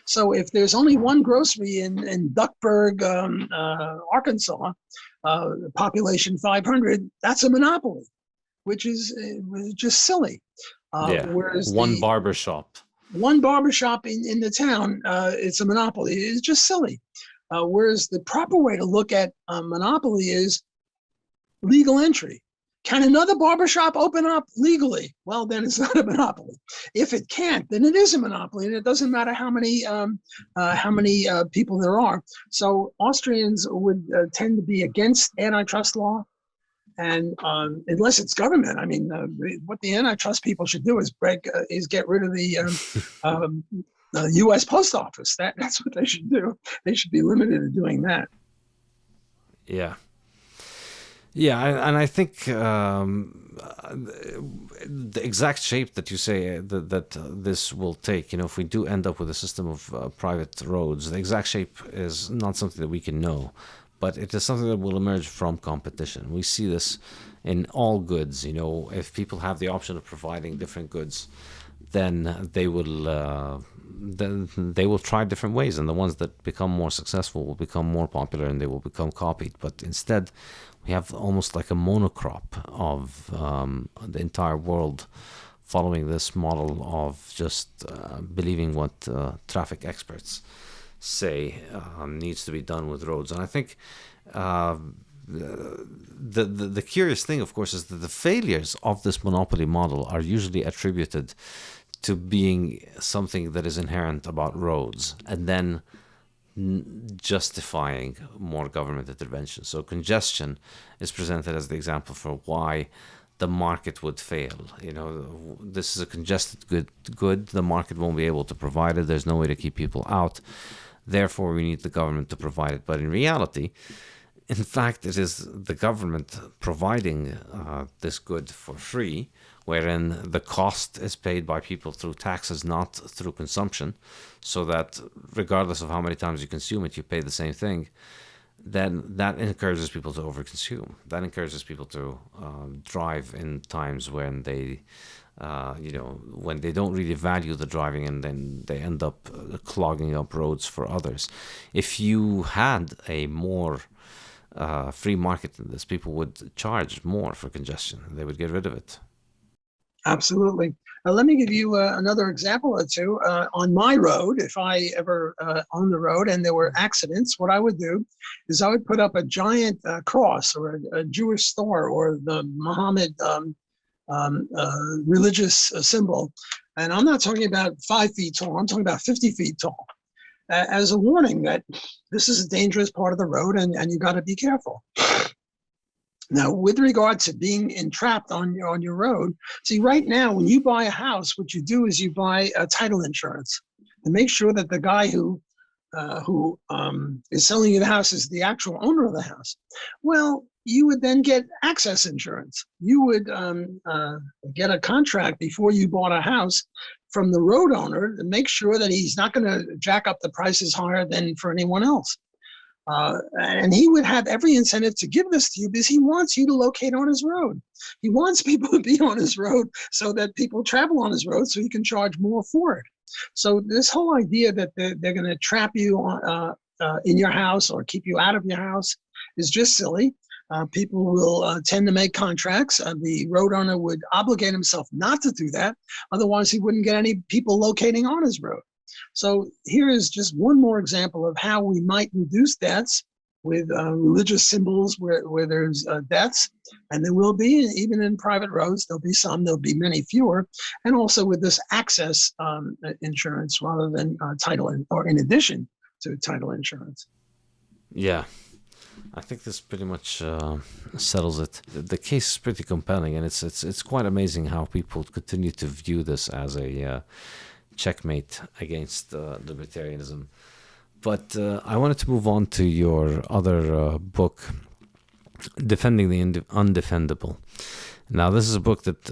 So if there's only one grocery in Duckburg, Arkansas, population 500, that's a monopoly, which is just silly. Whereas one barbershop in the town, it's a monopoly. It's just silly. Whereas the proper way to look at monopoly is legal entry. Can another barbershop open up legally? Well, then it's not a monopoly. If it can't, then it is a monopoly, and it doesn't matter how many people there are. So Austrians would tend to be against antitrust law, And unless it's government, I mean, what the antitrust people should do is get rid of the U.S. Post Office. That's what they should do. They should be limited to doing that. Yeah. Yeah, and I think the exact shape that you say that this will take, if we do end up with a system of private roads, the exact shape is not something that we can know, but it is something that will emerge from competition. We see this in all goods. If people have the option of providing different goods, then they will try different ways, and the ones that become more successful will become more popular, and they will become copied. But instead, we have almost like a monocrop of the entire world following this model of just believing what traffic experts say needs to be done with roads. And I think the curious thing, of course, is that the failures of this monopoly model are usually attributed to being something that is inherent about roads, and then justifying more government intervention. So congestion is presented as the example for why the market would fail. This is a congested good. The market won't be able to provide it. There's no way to keep people out. Therefore, we need the government to provide it. But in reality, in fact, it is the government providing this good for free, wherein the cost is paid by people through taxes, not through consumption, so that regardless of how many times you consume it, you pay the same thing. Then that encourages people to overconsume. That encourages people to drive in times when they, when they don't really value the driving, and then they end up clogging up roads for others. If you had a more free market in this, people would charge more for congestion. They would get rid of it. Absolutely. Let me give you another example or two. On my road, if I ever owned the road and there were accidents, what I would do is I would put up a giant cross, or a Jewish star, or the Muhammad religious symbol. And I'm not talking about 5 feet tall. I'm talking about 50 feet tall, as a warning that this is a dangerous part of the road, and you got to be careful. Now, with regard to being entrapped on your road, see, right now, when you buy a house, what you do is you buy a title insurance to make sure that the guy who is selling you the house is the actual owner of the house. Well, you would then get access insurance. You would get a contract before you bought a house from the road owner to make sure that he's not going to jack up the prices higher than for anyone else. And he would have every incentive to give this to you because he wants you to locate on his road. He wants people to be on his road so that people travel on his road so he can charge more for it. So this whole idea that they're going to trap you in your house or keep you out of your house is just silly. People will tend to make contracts. The road owner would obligate himself not to do that. Otherwise, he wouldn't get any people locating on his road. So here is just one more example of how we might reduce deaths with religious symbols where there's deaths, and there will be, even in private roads, there'll be many fewer, and also with this access insurance rather than title, or in addition to title insurance. Yeah, I think this pretty much settles it. The case is pretty compelling, and it's quite amazing how people continue to view this as a checkmate against libertarianism. But I wanted to move on to your other book, Defending the Undefendable. Now, this is a book that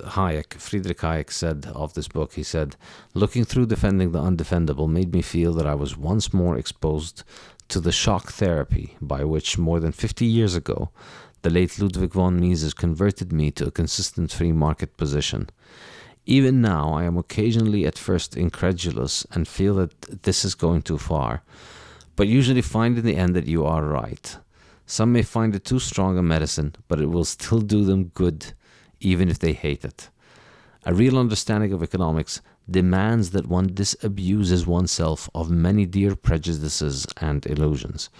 Friedrich Hayek said of this book. He said, "Looking through Defending the Undefendable made me feel that I was once more exposed to the shock therapy by which, more than 50 years ago, the late Ludwig von Mises converted me to a consistent free market position. Even now, I am occasionally at first incredulous and feel that this is going too far, but usually find in the end that you are right. Some may find it too strong a medicine, but it will still do them good, even if they hate it. A real understanding of economics demands that one disabuses oneself of many dear prejudices and illusions.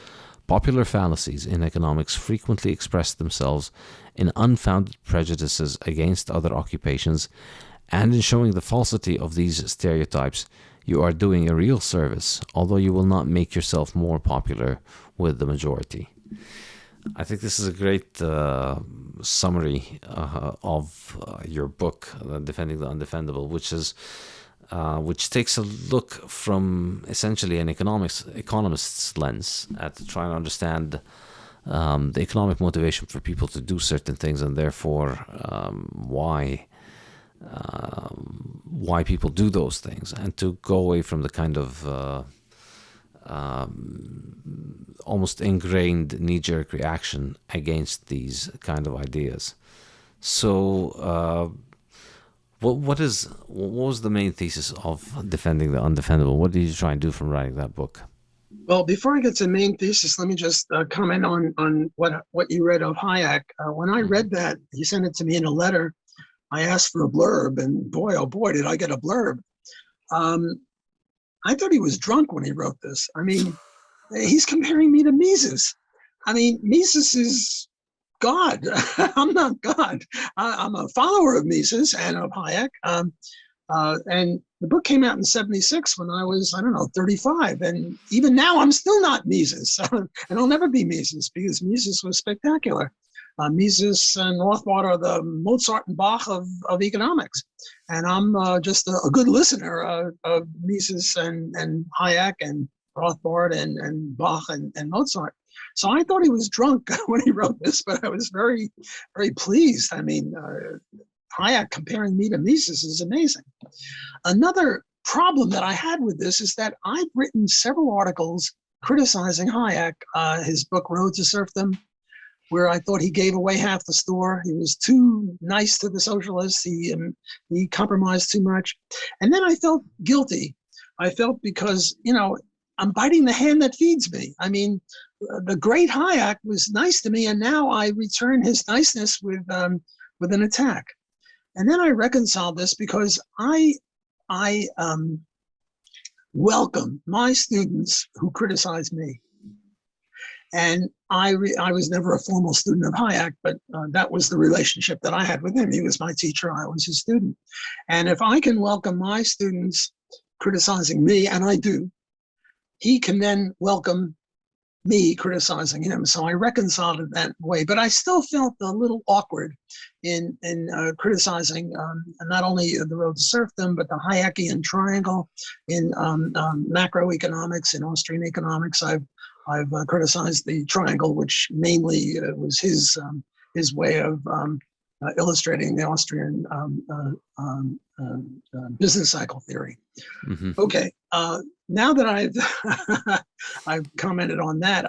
Popular fallacies in economics frequently express themselves in unfounded prejudices against other occupations, and in showing the falsity of these stereotypes, you are doing a real service, although you will not make yourself more popular with the majority." I think this is a great summary of your book, Defending the Undefendable, which takes a look from essentially an economist's lens at trying to understand the economic motivation for people to do certain things, and therefore why people do those things, and to go away from the kind of almost ingrained knee-jerk reaction against these kind of ideas. So, what was the main thesis of Defending the Undefendable? What did you try and do from writing that book? Well, before I get to the main thesis, let me just comment on what you read of Hayek. When I read that, he sent it to me in a letter. I asked for a blurb, and boy, oh boy, did I get a blurb. I thought he was drunk when he wrote this. I mean, he's comparing me to Mises. I mean, Mises is God. I'm not God. I'm a follower of Mises and of Hayek. And the book came out in '76 when I was, 35. And even now, I'm still not Mises. And I'll never be Mises, because Mises was spectacular. Mises and Rothbard are the Mozart and Bach of economics. And I'm just a good listener of Mises and Hayek and Rothbard and Bach and Mozart. So I thought he was drunk when he wrote this, but I was very, very pleased. I mean, Hayek comparing me to Mises is amazing. Another problem that I had with this is that I've written several articles criticizing Hayek, his book Road to Serfdom, where I thought he gave away half the store. He was too nice to the socialists. He compromised too much. And then I felt guilty. I felt because, I'm biting the hand that feeds me. I mean, the great Hayek was nice to me, and now I return his niceness with an attack. And then I reconciled this because I welcome my students who criticize me. And I was never a formal student of Hayek, but that was the relationship that I had with him. He was my teacher, I was his student. And if I can welcome my students criticizing me, and I do, he can then welcome me criticizing him. So I reconciled it that way, but I still felt a little awkward in criticizing not only the Road to Serfdom, but the Hayekian triangle in macroeconomics, in Austrian economics. I've criticized the triangle, which mainly was his way of illustrating the Austrian business cycle theory. Mm-hmm. Okay, now that I've commented on that,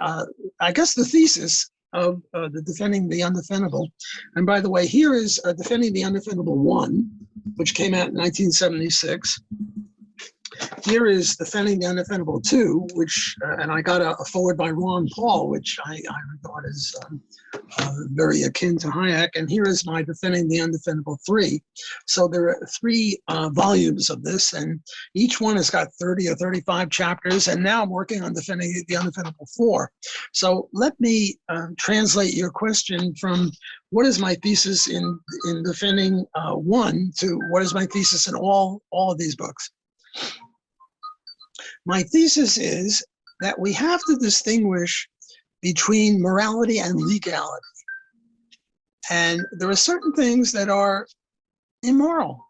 I guess the thesis of the Defending the Undefendable, and by the way, here is Defending the Undefendable 1, which came out in 1976. Here is Defending the Undefendable 2, which, and I got a forward by Ron Paul, which I regard as very akin to Hayek. And here is my Defending the Undefendable 3. So there are 3 volumes of this, and each one has got 30 or 35 chapters. And now I'm working on Defending the Undefendable 4. So let me translate your question from what is my thesis in Defending 1 to what is my thesis in all of these books. My thesis is that we have to distinguish between morality and legality. And there are certain things that are immoral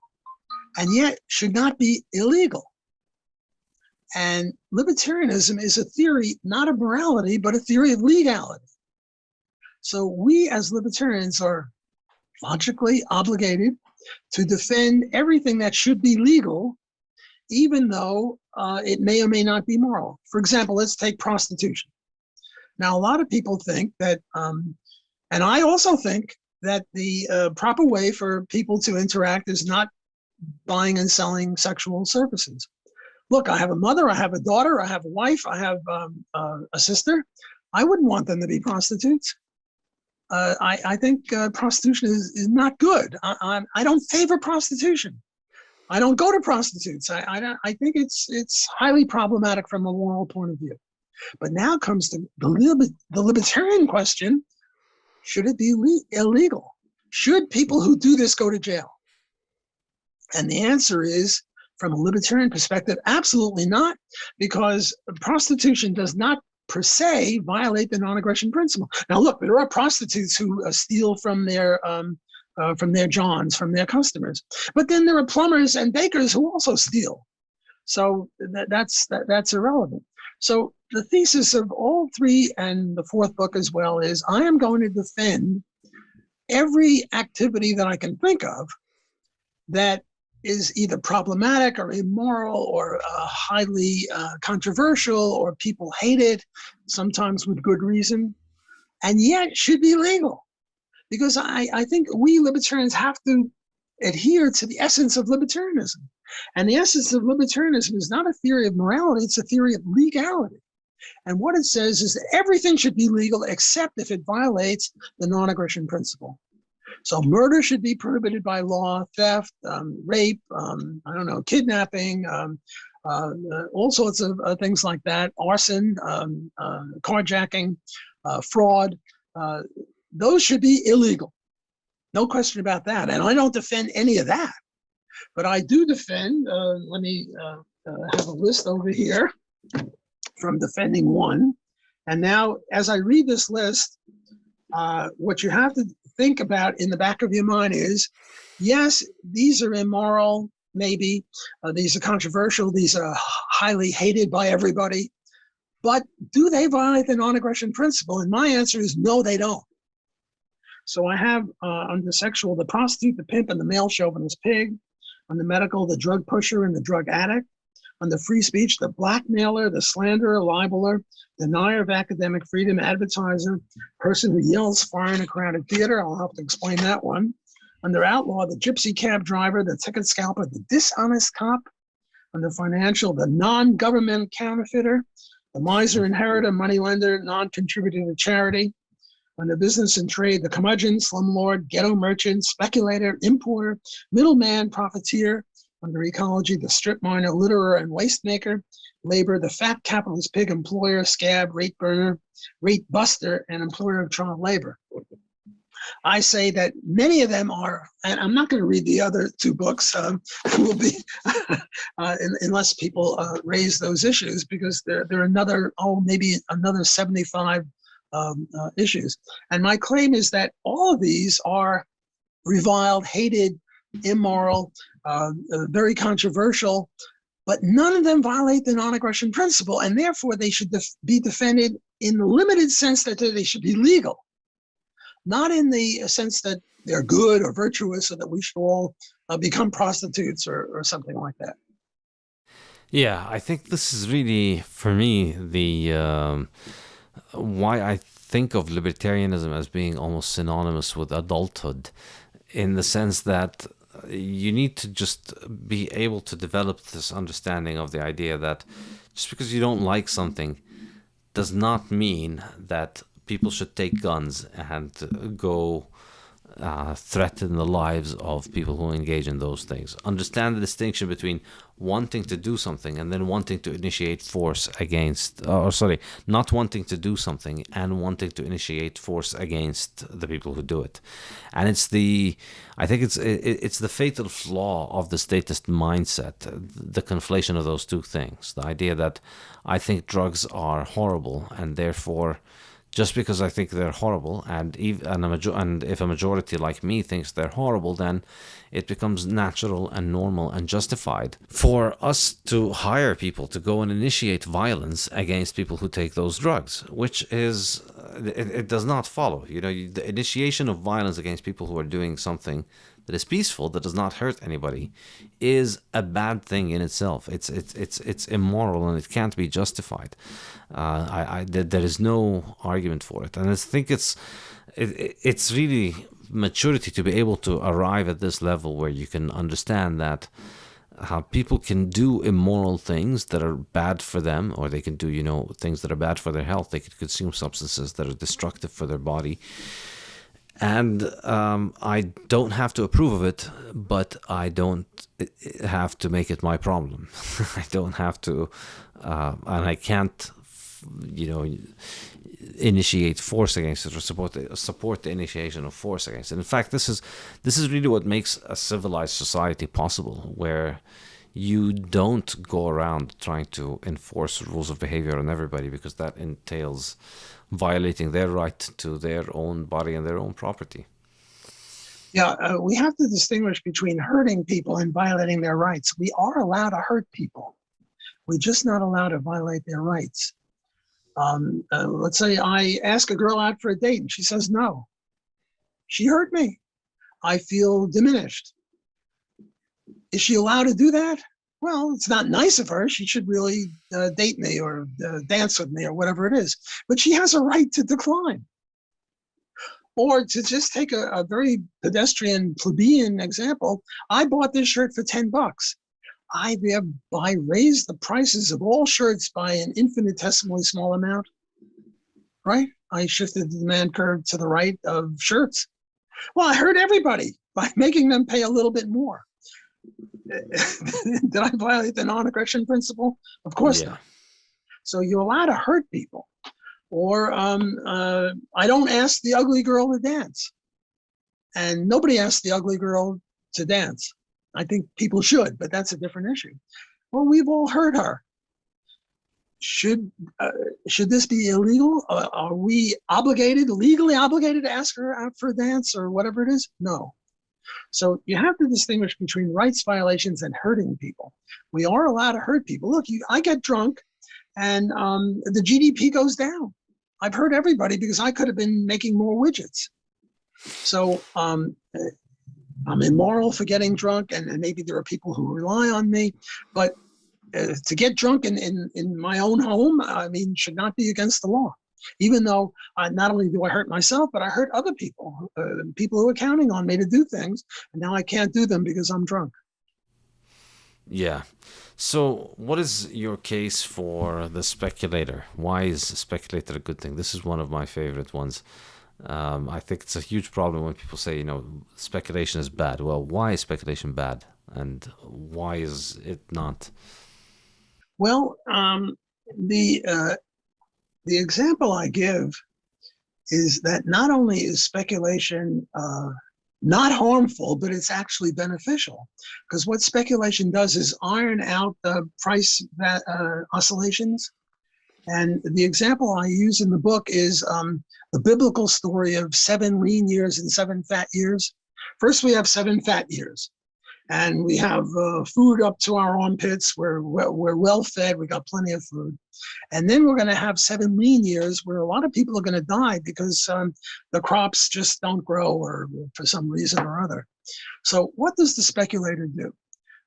and yet should not be illegal. And libertarianism is a theory not of morality, but a theory of legality. So we as libertarians are logically obligated to defend everything that should be legal, even though it may or may not be moral. For example, let's take prostitution. Now, a lot of people think that, and I also think that the proper way for people to interact is not buying and selling sexual services. Look, I have a mother, I have a daughter, I have a wife, I have a sister. I wouldn't want them to be prostitutes. I think prostitution is not good. I don't favor prostitution. I don't go to prostitutes. I think it's highly problematic from a moral point of view. But now comes the libertarian question: should it be illegal? Should people who do this go to jail? And the answer is, from a libertarian perspective, absolutely not, because prostitution does not per se violate the non-aggression principle. Now, look, there are prostitutes who steal from their Johns, from their customers, but then there are plumbers and bakers who also steal. So that's irrelevant. So the thesis of all three and the fourth book as well is I am going to defend every activity that I can think of that is either problematic or immoral or highly controversial, or people hate it, sometimes with good reason, and yet should be legal. Because I think we libertarians have to adhere to the essence of libertarianism. And the essence of libertarianism is not a theory of morality, it's a theory of legality. And what it says is that everything should be legal except if it violates the non-aggression principle. So murder should be prohibited by law, theft, rape, kidnapping, all sorts of things like that, arson, carjacking, fraud. Those should be illegal. No question about that. And I don't defend any of that. But I do defend, let me have a list over here from defending one. And now, as I read this list, what you have to think about in the back of your mind is, yes, these are immoral, maybe. These are controversial. These are highly hated by everybody. But do they violate the non-aggression principle? And my answer is no, they don't. So I have under sexual, the prostitute, the pimp, and the male chauvinist pig. On the medical, the drug pusher and the drug addict. On the free speech, the blackmailer, the slanderer, libeler, denier of academic freedom, advertiser, person who yells fire in a crowded theater. I'll have to explain that one. Under outlaw, the gypsy cab driver, the ticket scalper, the dishonest cop. Under financial, the non-government counterfeiter, the miser, inheritor, moneylender, non-contributor to charity. Under business and trade, the curmudgeon, slumlord, ghetto merchant, speculator, importer, middleman, profiteer. Under ecology, the strip miner, litterer, and waste maker. Labor, the fat capitalist pig employer, scab, rate burner, rate buster, and employer of child labor. I say that many of them are, and I'm not going to read the other two books, will be unless people raise those issues, because there are maybe another 75 issues. And my claim is that all of these are reviled, hated, immoral, very controversial, but none of them violate the non-aggression principle, and therefore they should be defended in the limited sense that they should be legal, not in the sense that they're good or virtuous, or that we should all become prostitutes or something like that. Yeah, I think this is really, for me, the why I think of libertarianism as being almost synonymous with adulthood, in the sense that you need to just be able to develop this understanding of the idea that just because you don't like something does not mean that people should take guns and go threaten the lives of people who engage in those things. Understand the distinction between wanting to do something and then wanting to initiate force against, not wanting to do something and wanting to initiate force against the people who do it. And I think it's the fatal flaw of the statist mindset, the conflation of those two things. The idea that I think drugs are horrible, and therefore, just because I think they're horrible, and if a majority like me thinks they're horrible, then it becomes natural and normal and justified for us to hire people to go and initiate violence against people who take those drugs, which is, it does not follow. The initiation of violence against people who are doing something that is peaceful, that does not hurt anybody, is a bad thing in itself. It's immoral and it can't be justified. There is no argument for it, and I think it's really maturity to be able to arrive at this level where you can understand that how people can do immoral things that are bad for them, or they can do things that are bad for their health. They could consume substances that are destructive for their body. And I don't have to approve of it, but I don't have to make it my problem. I don't have to, and I can't, initiate force against it or support the initiation of force against it. In fact, this is really what makes a civilized society possible, where you don't go around trying to enforce rules of behavior on everybody, because that entails violating their right to their own body and their own property. Yeah, we have to distinguish between hurting people and violating their rights. We are allowed to hurt people. We're just not allowed to violate their rights. Let's say I ask a girl out for a date and she says no. She hurt me. I feel diminished. Is she allowed to do that? Well, it's not nice of her. She should really date me or dance with me or whatever it is. But she has a right to decline. Or to just take a very pedestrian, plebeian example, I bought this shirt for $10. I thereby raised the prices of all shirts by an infinitesimally small amount, right? I shifted the demand curve to the right of shirts. Well, I hurt everybody by making them pay a little bit more. Did I violate the non-aggression principle? Of course not. So you're allowed to hurt people. Or I don't ask the ugly girl to dance. And nobody asks the ugly girl to dance. I think people should, but that's a different issue. Well, we've all heard her. Should this be illegal? Are we legally obligated to ask her out for a dance or whatever it is? No. So you have to distinguish between rights violations and hurting people. We are allowed to hurt people. Look, I get drunk and the GDP goes down. I've hurt everybody because I could have been making more widgets. So I'm immoral for getting drunk, and maybe there are people who rely on me, but to get drunk in my own home, I mean, should not be against the law. Even though not only do I hurt myself, but I hurt other people, people who are counting on me to do things, and now I can't do them because I'm drunk. Yeah. So what is your case for the speculator? Why is a speculator a good thing? This is one of my favorite ones. I think it's a huge problem when people say, speculation is bad. Well, why is speculation bad? And why is it not? Well, the example I give is that not only is speculation not harmful, but it's actually beneficial. Because what speculation does is iron out the price oscillations. And the example I use in the book is the biblical story of 7 lean years and 7 fat years. First, we have 7 fat years. And we have food up to our armpits. We're well fed. We got plenty of food. And then we're going to have 7 lean years where a lot of people are going to die because the crops just don't grow or for some reason or other. So what does the speculator do?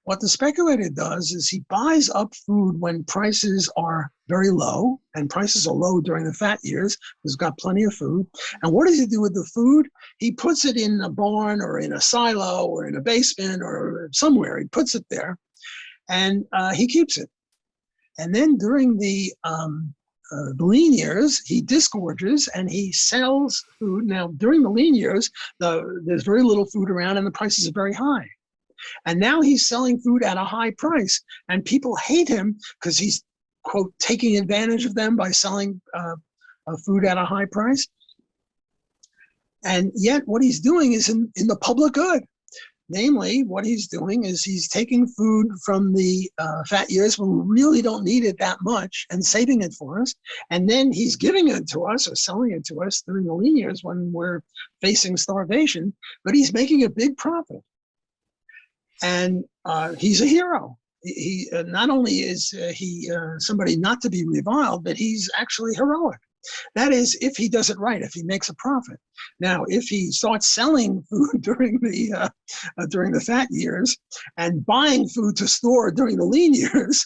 What the speculator does is he buys up food when prices are very low, and prices are low during the fat years. He's got plenty of food. And what does he do with the food? He puts it in a barn or in a silo or in a basement or somewhere. He puts it there, and he keeps it. And then during the lean years, he disgorges and he sells food. Now, during the lean years, there's very little food around and the prices are very high. And now he's selling food at a high price, and people hate him because he's, quote, taking advantage of them by selling food at a high price. And yet what he's doing is in the public good. Namely, what he's doing is he's taking food from the fat years when we really don't need it that much and saving it for us. And then he's giving it to us or selling it to us during the lean years when we're facing starvation, but he's making a big profit. And he's a hero. He not only is he somebody not to be reviled, but he's actually heroic. That is, if he does it right, if he makes a profit. Now, if he starts selling food during the fat years and buying food to store during the lean years,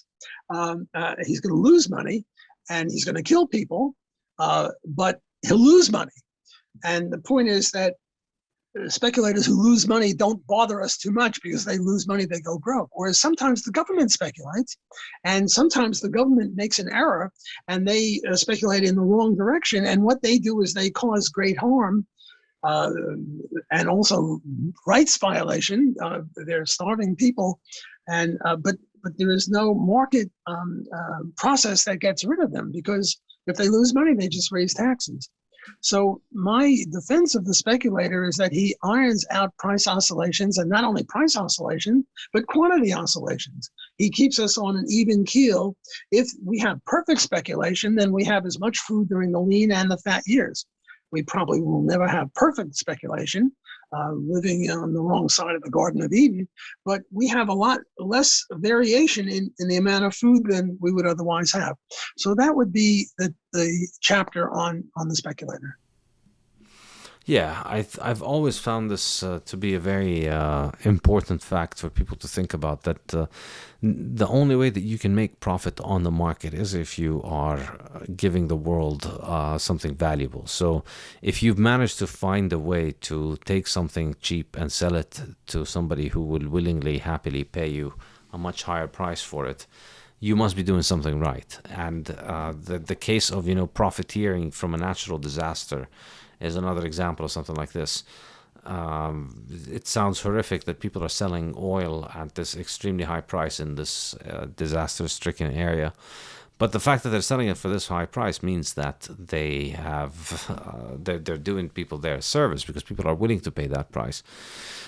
he's going to lose money and he's going to kill people, but he'll lose money. And the point is that speculators who lose money don't bother us too much because they lose money, they go broke. Whereas sometimes the government speculates, and sometimes the government makes an error and they speculate in the wrong direction. And what they do is they cause great harm and also rights violation. They're starving people, and but there is no market process that gets rid of them, because if they lose money, they just raise taxes. So my defense of the speculator is that he irons out price oscillations, and not only price oscillation, but quantity oscillations. He keeps us on an even keel. If we have perfect speculation, then we have as much food during the lean and the fat years. We probably will never have perfect speculation, living on the wrong side of the Garden of Eden, but we have a lot less variation in the amount of food than we would otherwise have. So that would be the chapter on the speculator. Yeah, I've always found this to be a very important fact for people to think about, that the only way that you can make profit on the market is if you are giving the world something valuable. So if you've managed to find a way to take something cheap and sell it to somebody who will willingly, happily pay you a much higher price for it, you must be doing something right. And the case of, profiteering from a natural disaster is another example of something like this. It sounds horrific that people are selling oil at this extremely high price in this disaster-stricken area. But the fact that they're selling it for this high price means that they have they're doing people their service, because people are willing to pay that price.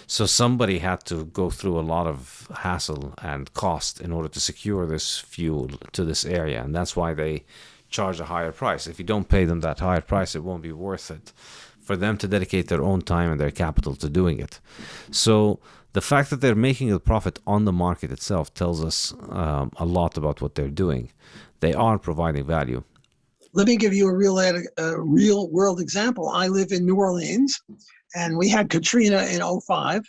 So somebody had to go through a lot of hassle and cost in order to secure this fuel to this area, and that's why they charge a higher price. If you don't pay them that higher price, it won't be worth it for them to dedicate their own time and their capital to doing it. So the fact that they're making a profit on the market itself tells us a lot about what they're doing. They are providing value. Let me give you a real world example. I live in New Orleans, and we had Katrina in 2005.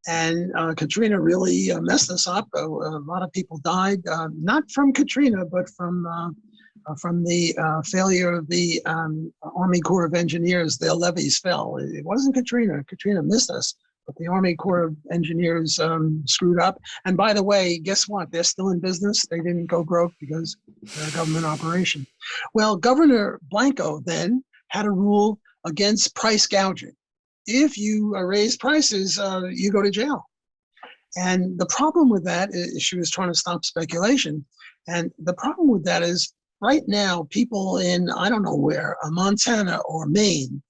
And Katrina really messed us up. A lot of people died, not from Katrina, but from the failure of the Army Corps of Engineers. Their levees fell. It wasn't Katrina. Katrina missed us, but the Army Corps of Engineers screwed up. And by the way, guess what? They're still in business. They didn't go broke because they're a government operation. Well, Governor Blanco then had a rule against price gouging. If you raise prices, you go to jail. And the problem with that is she was trying to stop speculation. And the problem with that is, right now, people in, I don't know where, Montana or Maine,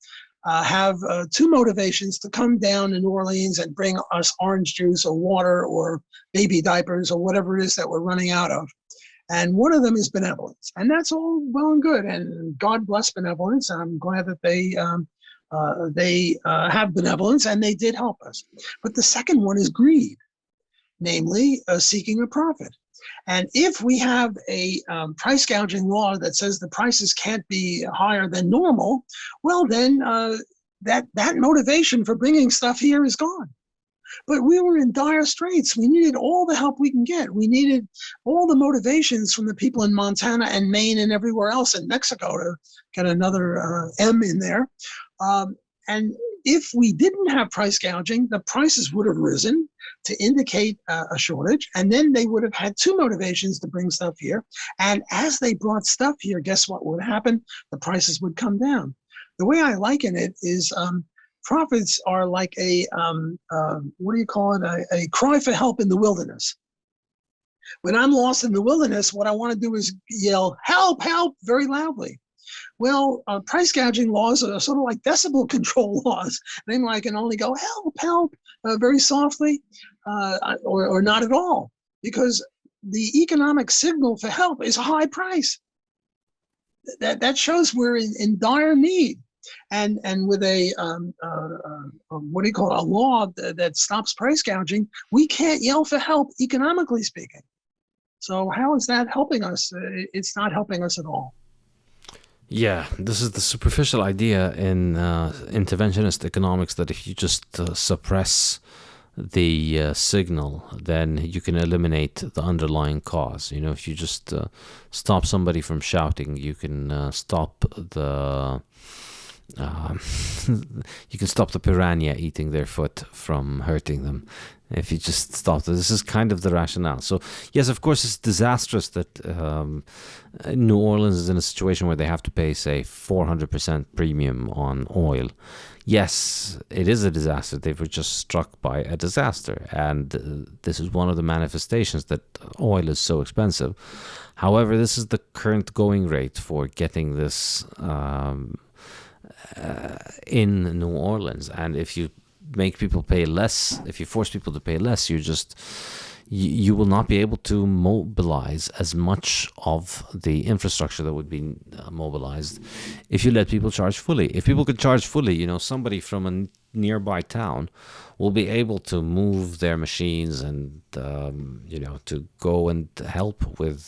have two motivations to come down to New Orleans and bring us orange juice or water or baby diapers or whatever it is that we're running out of. And one of them is benevolence. And that's all well and good. And God bless benevolence. And I'm glad that they have benevolence, and they did help us. But the second one is greed, namely seeking a profit. And if we have a price gouging law that says the prices can't be higher than normal, well, then that motivation for bringing stuff here is gone. But we were in dire straits. We needed all the help we can get. We needed all the motivations from the people in Montana and Maine and everywhere else in Mexico to get another M in there. And if we didn't have price gouging, the prices would have risen to indicate a shortage, and then they would have had two motivations to bring stuff here. And as they brought stuff here, guess what would happen? The prices would come down. The way I liken it is profits are like a cry for help in the wilderness. When I'm lost in the wilderness, what I want to do is yell, "Help, help," very loudly. Well, price gouging laws are sort of like decibel control laws. I can only go, "Help, help," very softly, or not at all, because the economic signal for help is a high price. That shows we're in dire need. And with a law that stops price gouging, we can't yell for help, economically speaking. So how is that helping us? It's not helping us at all. Yeah, this is the superficial idea in interventionist economics, that if you just suppress the signal, then you can eliminate the underlying cause. If you just stop somebody from shouting, you can stop the piranha eating their foot from hurting them. If you just stop, this is kind of the rationale. So yes, of course, it's disastrous that New Orleans is in a situation where they have to pay, say, 400% premium on oil. Yes, it is a disaster. They were just struck by a disaster, and this is one of the manifestations that oil is so expensive. However, this is the current going rate for getting this in New Orleans. And if you make people pay less, if you force people to pay less, you will not be able to mobilize as much of the infrastructure that would be mobilized if you let people charge fully. If people could charge fully, somebody from a nearby town will be able to move their machines and, to go and help with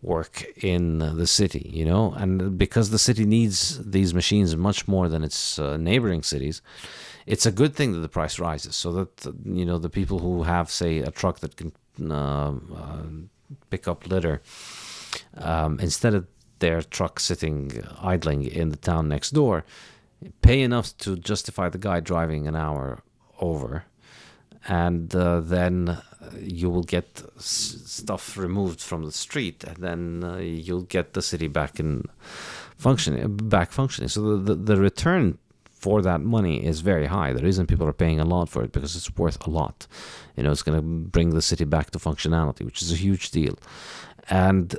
work in the city, and because the city needs these machines much more than its neighboring cities, it's a good thing that the price rises, so that the people who have, say, a truck that can pick up litter, instead of their truck sitting idling in the town next door, pay enough to justify the guy driving an hour over, and then you will get stuff removed from the street, and then you'll get the city back functioning. So the return for that money is very high. The reason people are paying a lot for it, because it's worth a lot. It's going to bring the city back to functionality, which is a huge deal. And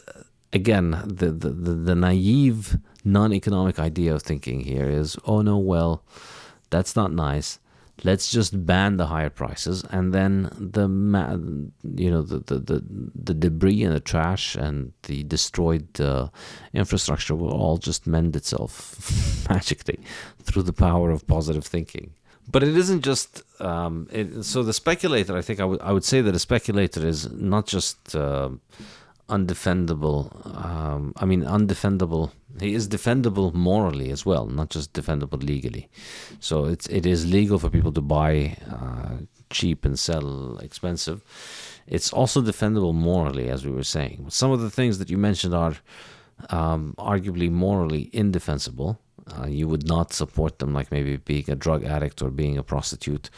again, the naive, non-economic idea of thinking here is, oh no, well, that's not nice. Let's just ban the higher prices, and then the debris and the trash and the destroyed infrastructure will all just mend itself magically through the power of positive thinking. But it isn't just so the speculator. I think I would say that a speculator is not just undefendable. Undefendable. He is defendable morally as well, not just defendable legally. So it is legal for people to buy cheap and sell expensive. It's also defendable morally, as we were saying. Some of the things that you mentioned are arguably morally indefensible. You would not support them, like maybe being a drug addict or being a prostitute.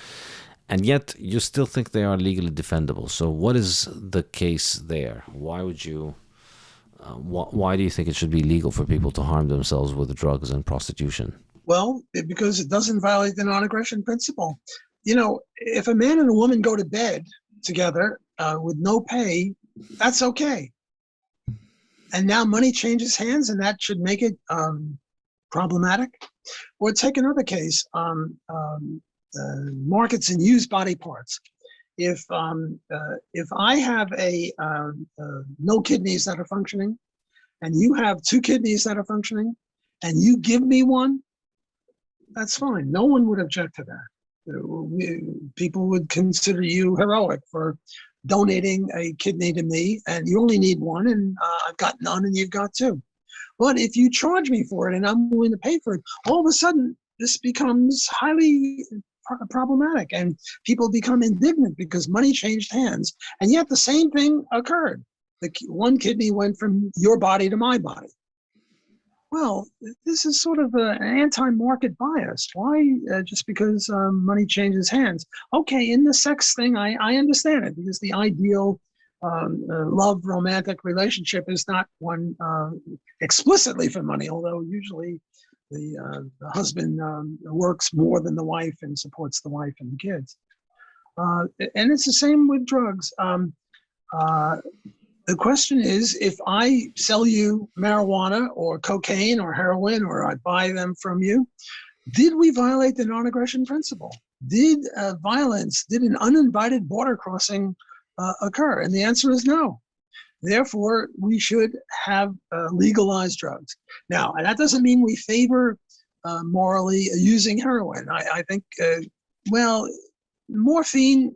And yet, you still think they are legally defendable. So what is the case there? Why would you... why do you think it should be legal for people to harm themselves with drugs and prostitution? Well, because it doesn't violate the non-aggression principle. If a man and a woman go to bed together with no pay, that's okay. And now money changes hands, and that should make it problematic. Or take another case, markets in used body parts. If I have no kidneys that are functioning, and you have 2 kidneys that are functioning, and you give me one, that's fine. No one would object to that. People would consider you heroic for donating a kidney to me, and you only need one, and I've got none, and you've got 2. But if you charge me for it and I'm willing to pay for it, all of a sudden this becomes highly problematic, and people become indignant because money changed hands, and yet the same thing occurred. The one kidney went from your body to my body. Well, this is sort of an anti-market bias. Why? Just because money changes hands. Okay, in the sex thing, I understand it, because the ideal love romantic relationship is not one explicitly for money, although usually the husband works more than the wife and supports the wife and the kids. And it's the same with drugs. The question is, if I sell you marijuana or cocaine or heroin, or I buy them from you, did we violate the non-aggression principle? Did an uninvited border crossing occur? And the answer is no. Therefore, we should have legalized drugs. Now, that doesn't mean we favor morally using heroin. I think, morphine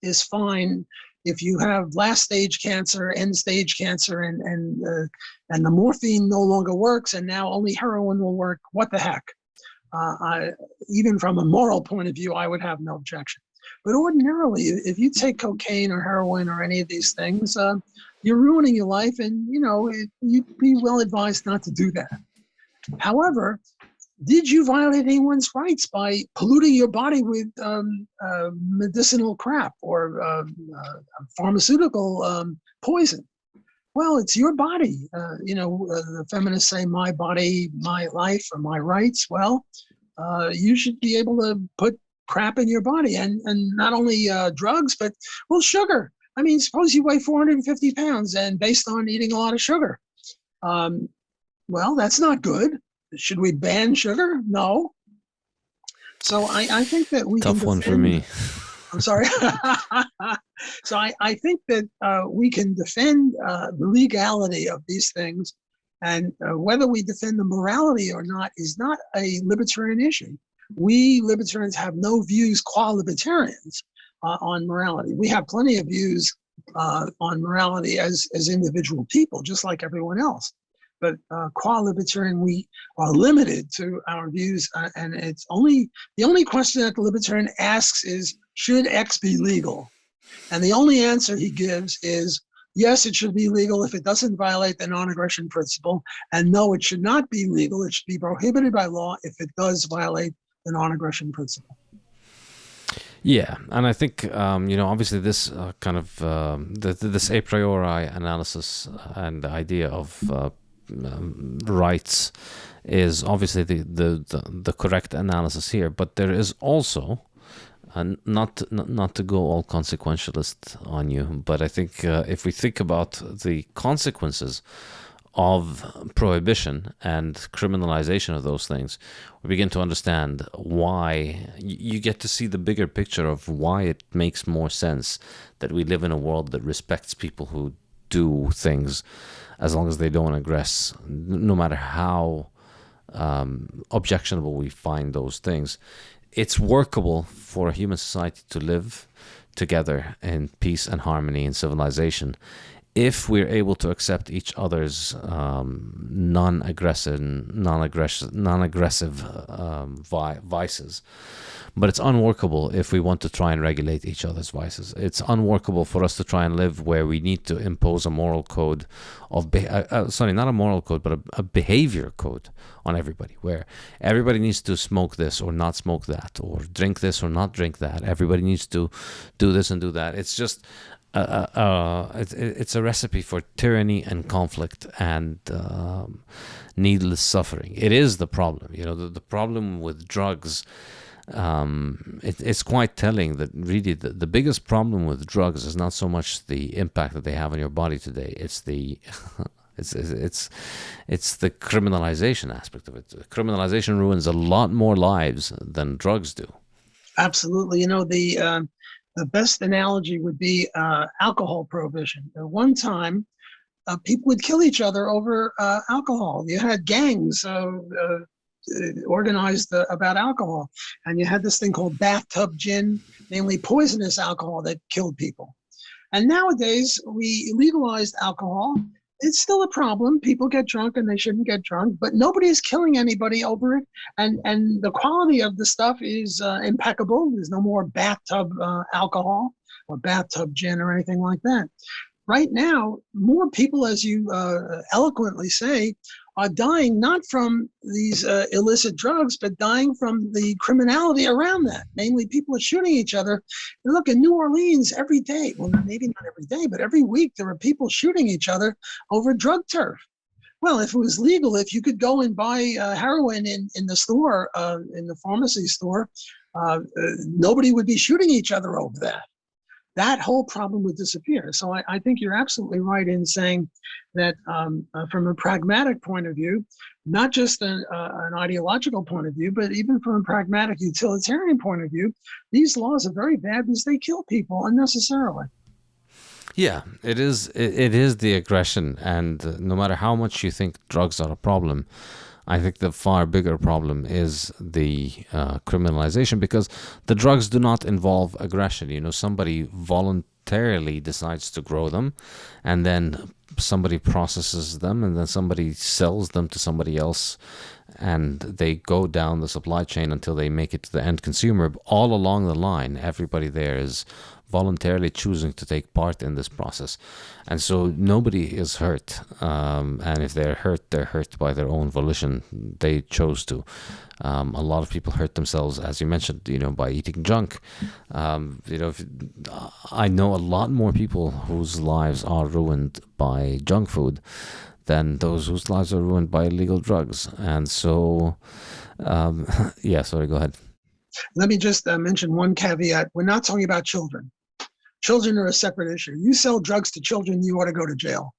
is fine if you have last stage cancer, end stage cancer, and the morphine no longer works, and now only heroin will work. What the heck? Even from a moral point of view, I would have no objection. But ordinarily, if you take cocaine or heroin or any of these things, you're ruining your life, and you'd be well advised not to do that. However, did you violate anyone's rights by polluting your body with medicinal crap or pharmaceutical poison? Well, it's your body. The feminists say my body, my life, or my rights. Well, you should be able to put crap in your body, and not only drugs, but sugar. I mean, suppose you weigh 450 pounds and based on eating a lot of sugar. Well, that's not good. Should we ban sugar? No. So I think that we Tough can one for defend. me. I'm sorry. So I think that we can defend the legality of these things, and whether we defend the morality or not is not a libertarian issue. We libertarians have no views qua libertarians on morality. We have plenty of views on morality as individual people, just like everyone else. But qua libertarian, we are limited to our views, and it's the only question that the libertarian asks is, should X be legal? And the only answer he gives is, yes, it should be legal if it doesn't violate the non-aggression principle, and no, it should not be legal. It should be prohibited by law if it does violate the non-aggression principle. Yeah, and I think obviously this kind of this a priori analysis and the idea of rights is obviously the correct analysis here, but there is also not to go all consequentialist on you, but I think if we think about the consequences of prohibition and criminalization of those things, we begin to understand why. You get to see the bigger picture of why it makes more sense that we live in a world that respects people who do things as long as they don't aggress, no matter how objectionable we find those things. It's workable for a human society to live together in peace and harmony and civilization if we're able to accept each other's non-aggressive vices. But it's unworkable if we want to try and regulate each other's vices. It's unworkable for us to try and live where we need to impose a moral code of not a moral code, but a behavior code on everybody, where everybody needs to smoke this or not smoke that, or drink this or not drink that. Everybody needs to do this and do that. It's just it's a recipe for tyranny and conflict and needless suffering. It is the problem. The problem with drugs. It's quite telling that really the biggest problem with drugs is not so much the impact that they have on your body today. It's the it's the criminalization aspect of it. Criminalization ruins a lot more lives than drugs do. Absolutely. The best analogy would be alcohol prohibition. At one time, people would kill each other over alcohol. You had gangs organized about alcohol, and you had this thing called bathtub gin, namely poisonous alcohol that killed people. And nowadays, we legalized alcohol. It's still a problem. People get drunk and they shouldn't get drunk, but nobody is killing anybody over it. And the quality of the stuff is impeccable. There's no more bathtub alcohol or bathtub gin or anything like that. Right now, more people, as you eloquently say, are dying not from these illicit drugs, but dying from the criminality around that. Namely, people are shooting each other. And look, in New Orleans every day, well, maybe not every day, but every week, there are people shooting each other over drug turf. Well, if it was legal, if you could go and buy heroin in the store, in the pharmacy store, nobody would be shooting each other over that. That whole problem would disappear. So I think you're absolutely right in saying that from a pragmatic point of view, not just an ideological point of view, but even from a pragmatic utilitarian point of view, these laws are very bad because they kill people unnecessarily. Yeah, it is. It is the aggression, and no matter how much you think drugs are a problem, I think the far bigger problem is the criminalization, because the drugs do not involve aggression. Somebody voluntarily decides to grow them, and then somebody processes them, and then somebody sells them to somebody else, and they go down the supply chain until they make it to the end consumer. All along the line, everybody there is voluntarily choosing to take part in this process, and so nobody is hurt, and if they're hurt by their own volition. They chose to. A lot of people hurt themselves, as you mentioned, by eating junk. I know a lot more people whose lives are ruined by junk food than those whose lives are ruined by illegal drugs. And so sorry, go ahead. Let me just mention one caveat. We're not talking about children. Children are a separate issue. You sell drugs to children, you ought to go to jail.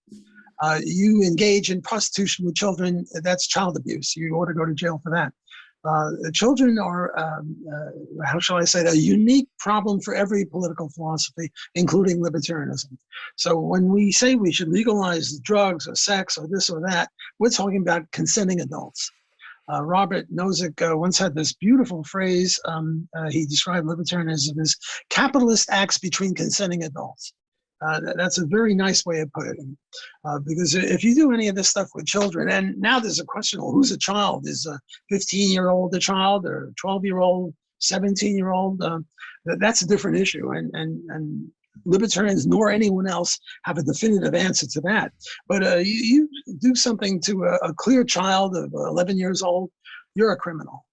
You engage in prostitution with children, that's child abuse. You ought to go to jail for that. Children are, how shall I say, a unique problem for every political philosophy, including libertarianism. So when we say we should legalize drugs or sex or this or that, we're talking about consenting adults. Robert Nozick once had this beautiful phrase. He described libertarianism as capitalist acts between consenting adults. That's a very nice way of putting it. Because if you do any of this stuff with children, and now there's a question, well, who's a child? Is a 15-year-old a child, or a 12-year-old, 17-year-old? That's a different issue. And libertarians nor anyone else have a definitive answer to that. But you do something to a clear child of 11 years old, you're a criminal.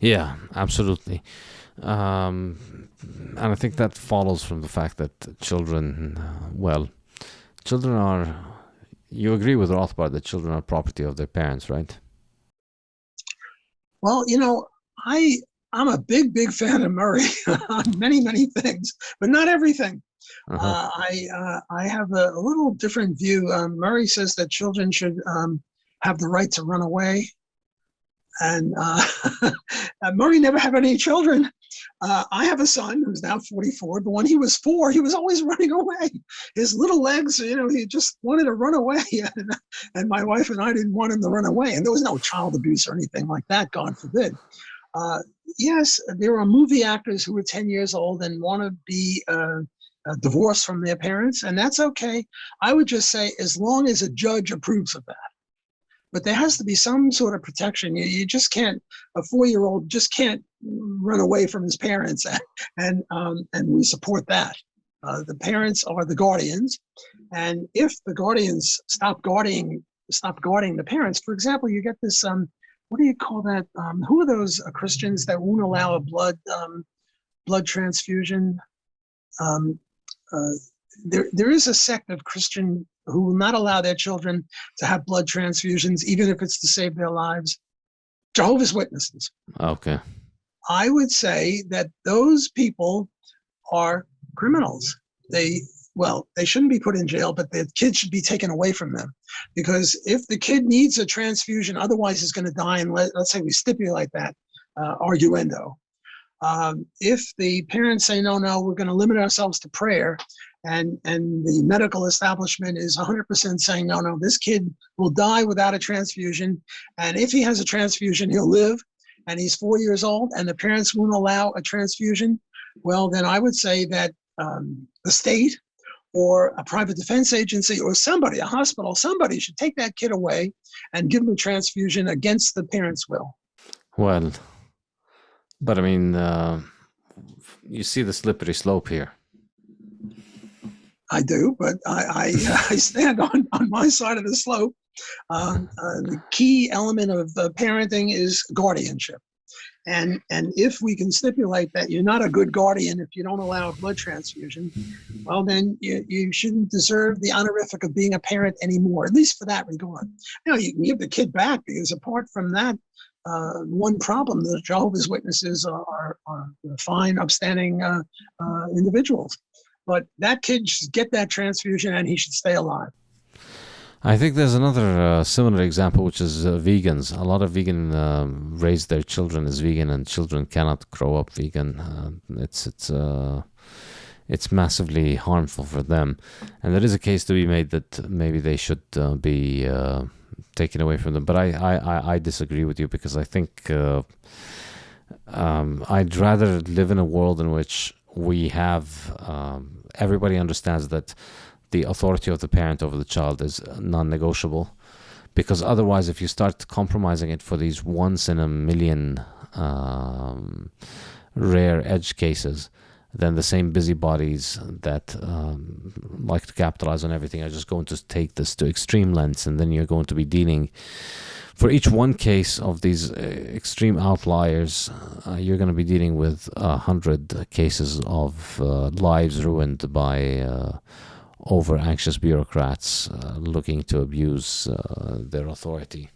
Yeah, absolutely. And I think that follows from the fact that children are, you agree with Rothbard that children are property of their parents, right? Well, I'm a big fan of Murray on many things, but not everything. I have a little different view. Murray says that children should have the right to run away. And Murray never had any children. I have a son who's now 44, but when he was 4, he was always running away. His little legs, he just wanted to run away. And my wife and I didn't want him to run away. And there was no child abuse or anything like that, God forbid. Yes, there are movie actors who are 10 years old and want to be divorced from their parents, and that's okay. I would just say, as long as a judge approves of that. But there has to be some sort of protection. You just can't, a 4-year-old just can't run away from his parents, and we support that. The parents are the guardians, and if the guardians stop guarding the parents, for example, you get this, what do you call that? Who are those Christians that won't allow a blood transfusion? There is a sect of Christian who will not allow their children to have blood transfusions, even if it's to save their lives. Jehovah's Witnesses. Okay. I would say that those people are criminals. They shouldn't be put in jail, but their kids should be taken away from them. Because if the kid needs a transfusion, otherwise he's going to die, and let's say we stipulate that, arguendo. If the parents say, no, we're going to limit ourselves to prayer, and the medical establishment is 100% saying, no, this kid will die without a transfusion, and if he has a transfusion, he'll live, and he's 4 years old, and the parents won't allow a transfusion, well, then I would say that the state or a private defense agency or somebody, a hospital, somebody should take that kid away and give him a transfusion against the parents' will. Well, but I mean, you see the slippery slope here. I do, but I stand on my side of the slope. The key element of parenting is guardianship. And if we can stipulate that you're not a good guardian if you don't allow a blood transfusion, well, then you shouldn't deserve the honorific of being a parent anymore, at least for that regard. You can give the kid back, because apart from that, one problem, the Jehovah's Witnesses are fine, upstanding individuals. But that kid should get that transfusion, and he should stay alive. I think there's another similar example, which is vegans. A lot of vegan raise their children as vegan, and children cannot grow up vegan. It's massively harmful for them. And there is a case to be made that maybe they should be taken away from them. But I disagree with you, because I think I'd rather live in a world in which we have everybody understands that the authority of the parent over the child is non-negotiable, because otherwise, if you start compromising it for these once in a million rare edge cases, then the same busybodies that like to capitalize on everything are just going to take this to extreme lengths, and then you're going to be dealing, for each one case of these extreme outliers, you're going to be dealing with 100 cases of lives ruined by over-anxious bureaucrats looking to abuse their authority.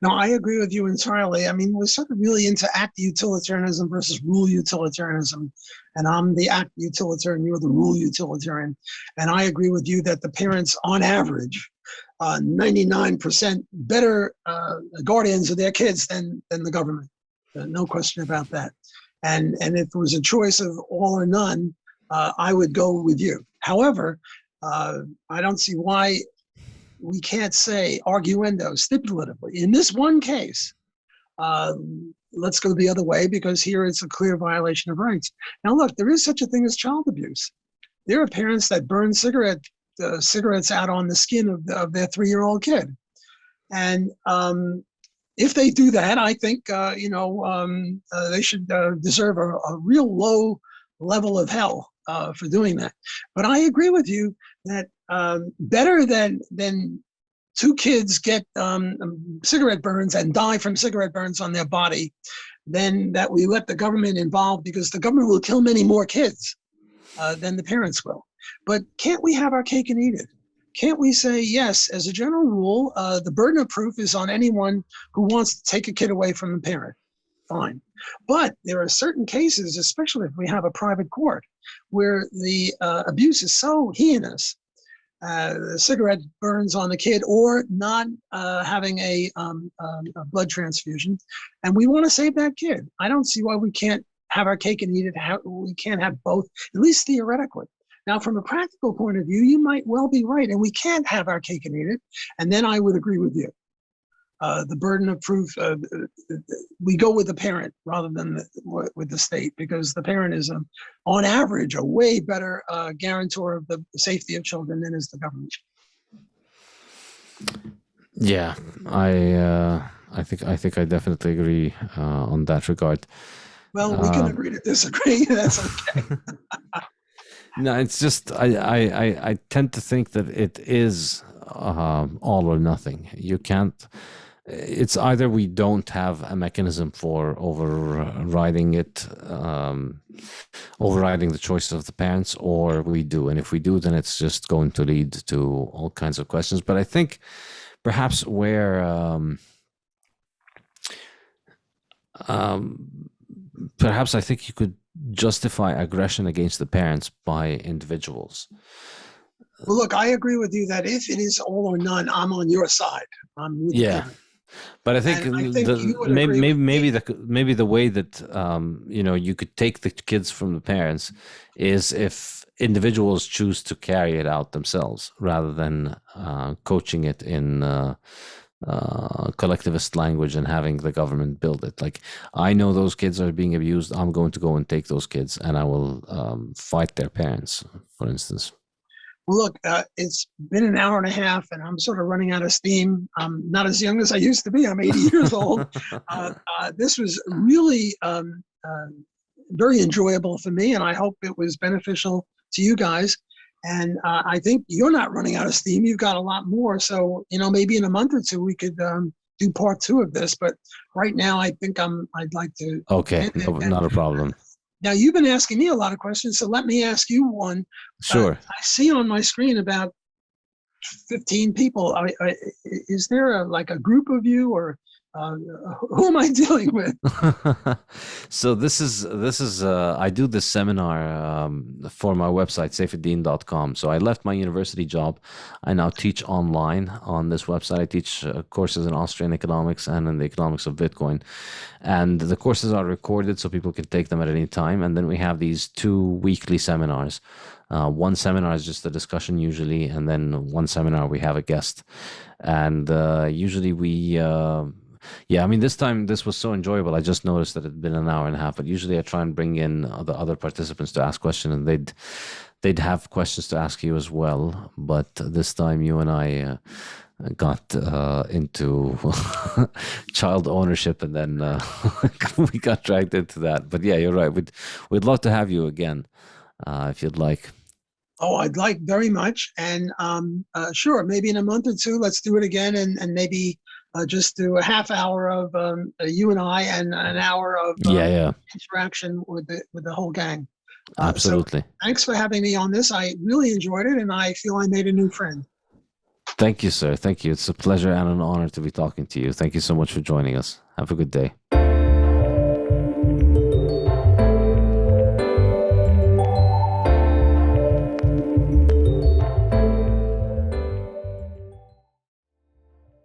No, I agree with you entirely. I mean, we're sort of really into act utilitarianism versus rule utilitarianism. And I'm the act utilitarian, you're the rule utilitarian. And I agree with you that the parents, on average, 99% better guardians of their kids than the government. No question about that. And if it was a choice of all or none, I would go with you. However, I don't see why we can't say arguendo, stipulatively. In this one case, let's go the other way, because here it's a clear violation of rights. Now, look, there is such a thing as child abuse. There are parents that burn cigarettes out on the skin of their 3-year-old kid. And if they do that, I think, they should deserve a real low level of hell for doing that. But I agree with you that better than 2 kids get cigarette burns and die from cigarette burns on their body, than that we let the government involved, because the government will kill many more kids than the parents will. But can't we have our cake and eat it? Can't we say, yes, as a general rule, the burden of proof is on anyone who wants to take a kid away from the parent? Fine. But there are certain cases, especially if we have a private court, where the abuse is so heinous, the cigarette burns on the kid, or not having a blood transfusion, and we want to save that kid. I don't see why we can't have our cake and eat it. We can't have both, at least theoretically. Now, from a practical point of view, you might well be right, and we can't have our cake and eat it. And then I would agree with you. The burden of proof, we go with the parent rather than with the state, because the parent is, on average, a way better guarantor of the safety of children than is the government. Yeah, I think I definitely agree on that regard. Well, we can agree to disagree. That's okay. No, it's just I tend to think that it is all or nothing. You can't. It's either we don't have a mechanism for overriding the choice of the parents, or we do. And if we do, then it's just going to lead to all kinds of questions. But I think perhaps where perhaps I think you could justify aggression against the parents by individuals. Well, look, I agree with you that if it is all or none, I'm on your side. I'm with Yeah. you. But I think, maybe the way that you could take the kids from the parents is if individuals choose to carry it out themselves, rather than coaching it in collectivist language and having the government build it. Like, I know those kids are being abused. I'm going to go and take those kids, and I will fight their parents, for instance. Well, look, it's been an hour and a half, and I'm sort of running out of steam. I'm not as young as I used to be. I'm 80 years old. This was really very enjoyable for me, and I hope it was beneficial to you guys. And I think you're not running out of steam. You've got a lot more. So, maybe in a month or two, we could do part 2 of this. But right now, I think I'd like to. Okay, not a problem. Now, you've been asking me a lot of questions, so let me ask you one. Sure. I see on my screen about 15 people. Is there a group of you, or who am I dealing with? So this is I do this seminar for my website, Saifedean.com. So I left my university job. I now teach online on this website. I teach courses in Austrian economics and in the economics of Bitcoin. And the courses are recorded so people can take them at any time. And then we have these 2 weekly seminars. One seminar is just a discussion usually, and then one seminar we have a guest. And usually we... this time this was so enjoyable. I just noticed that it had been an hour and a half, but usually I try and bring in the other participants to ask questions, and they'd have questions to ask you as well. But this time you and I got into child ownership, and then we got dragged into that. But yeah, you're right. We'd love to have you again if you'd like. Oh, I'd like very much. And sure, maybe in a month or 2, let's do it again, and maybe just do a half hour of you and I, and an hour of interaction with the whole gang. Absolutely. So thanks for having me on this. I really enjoyed it, and I feel I made a new friend. Thank you, sir. Thank you. It's a pleasure and an honor to be talking to you. Thank you so much for joining us. Have a good day.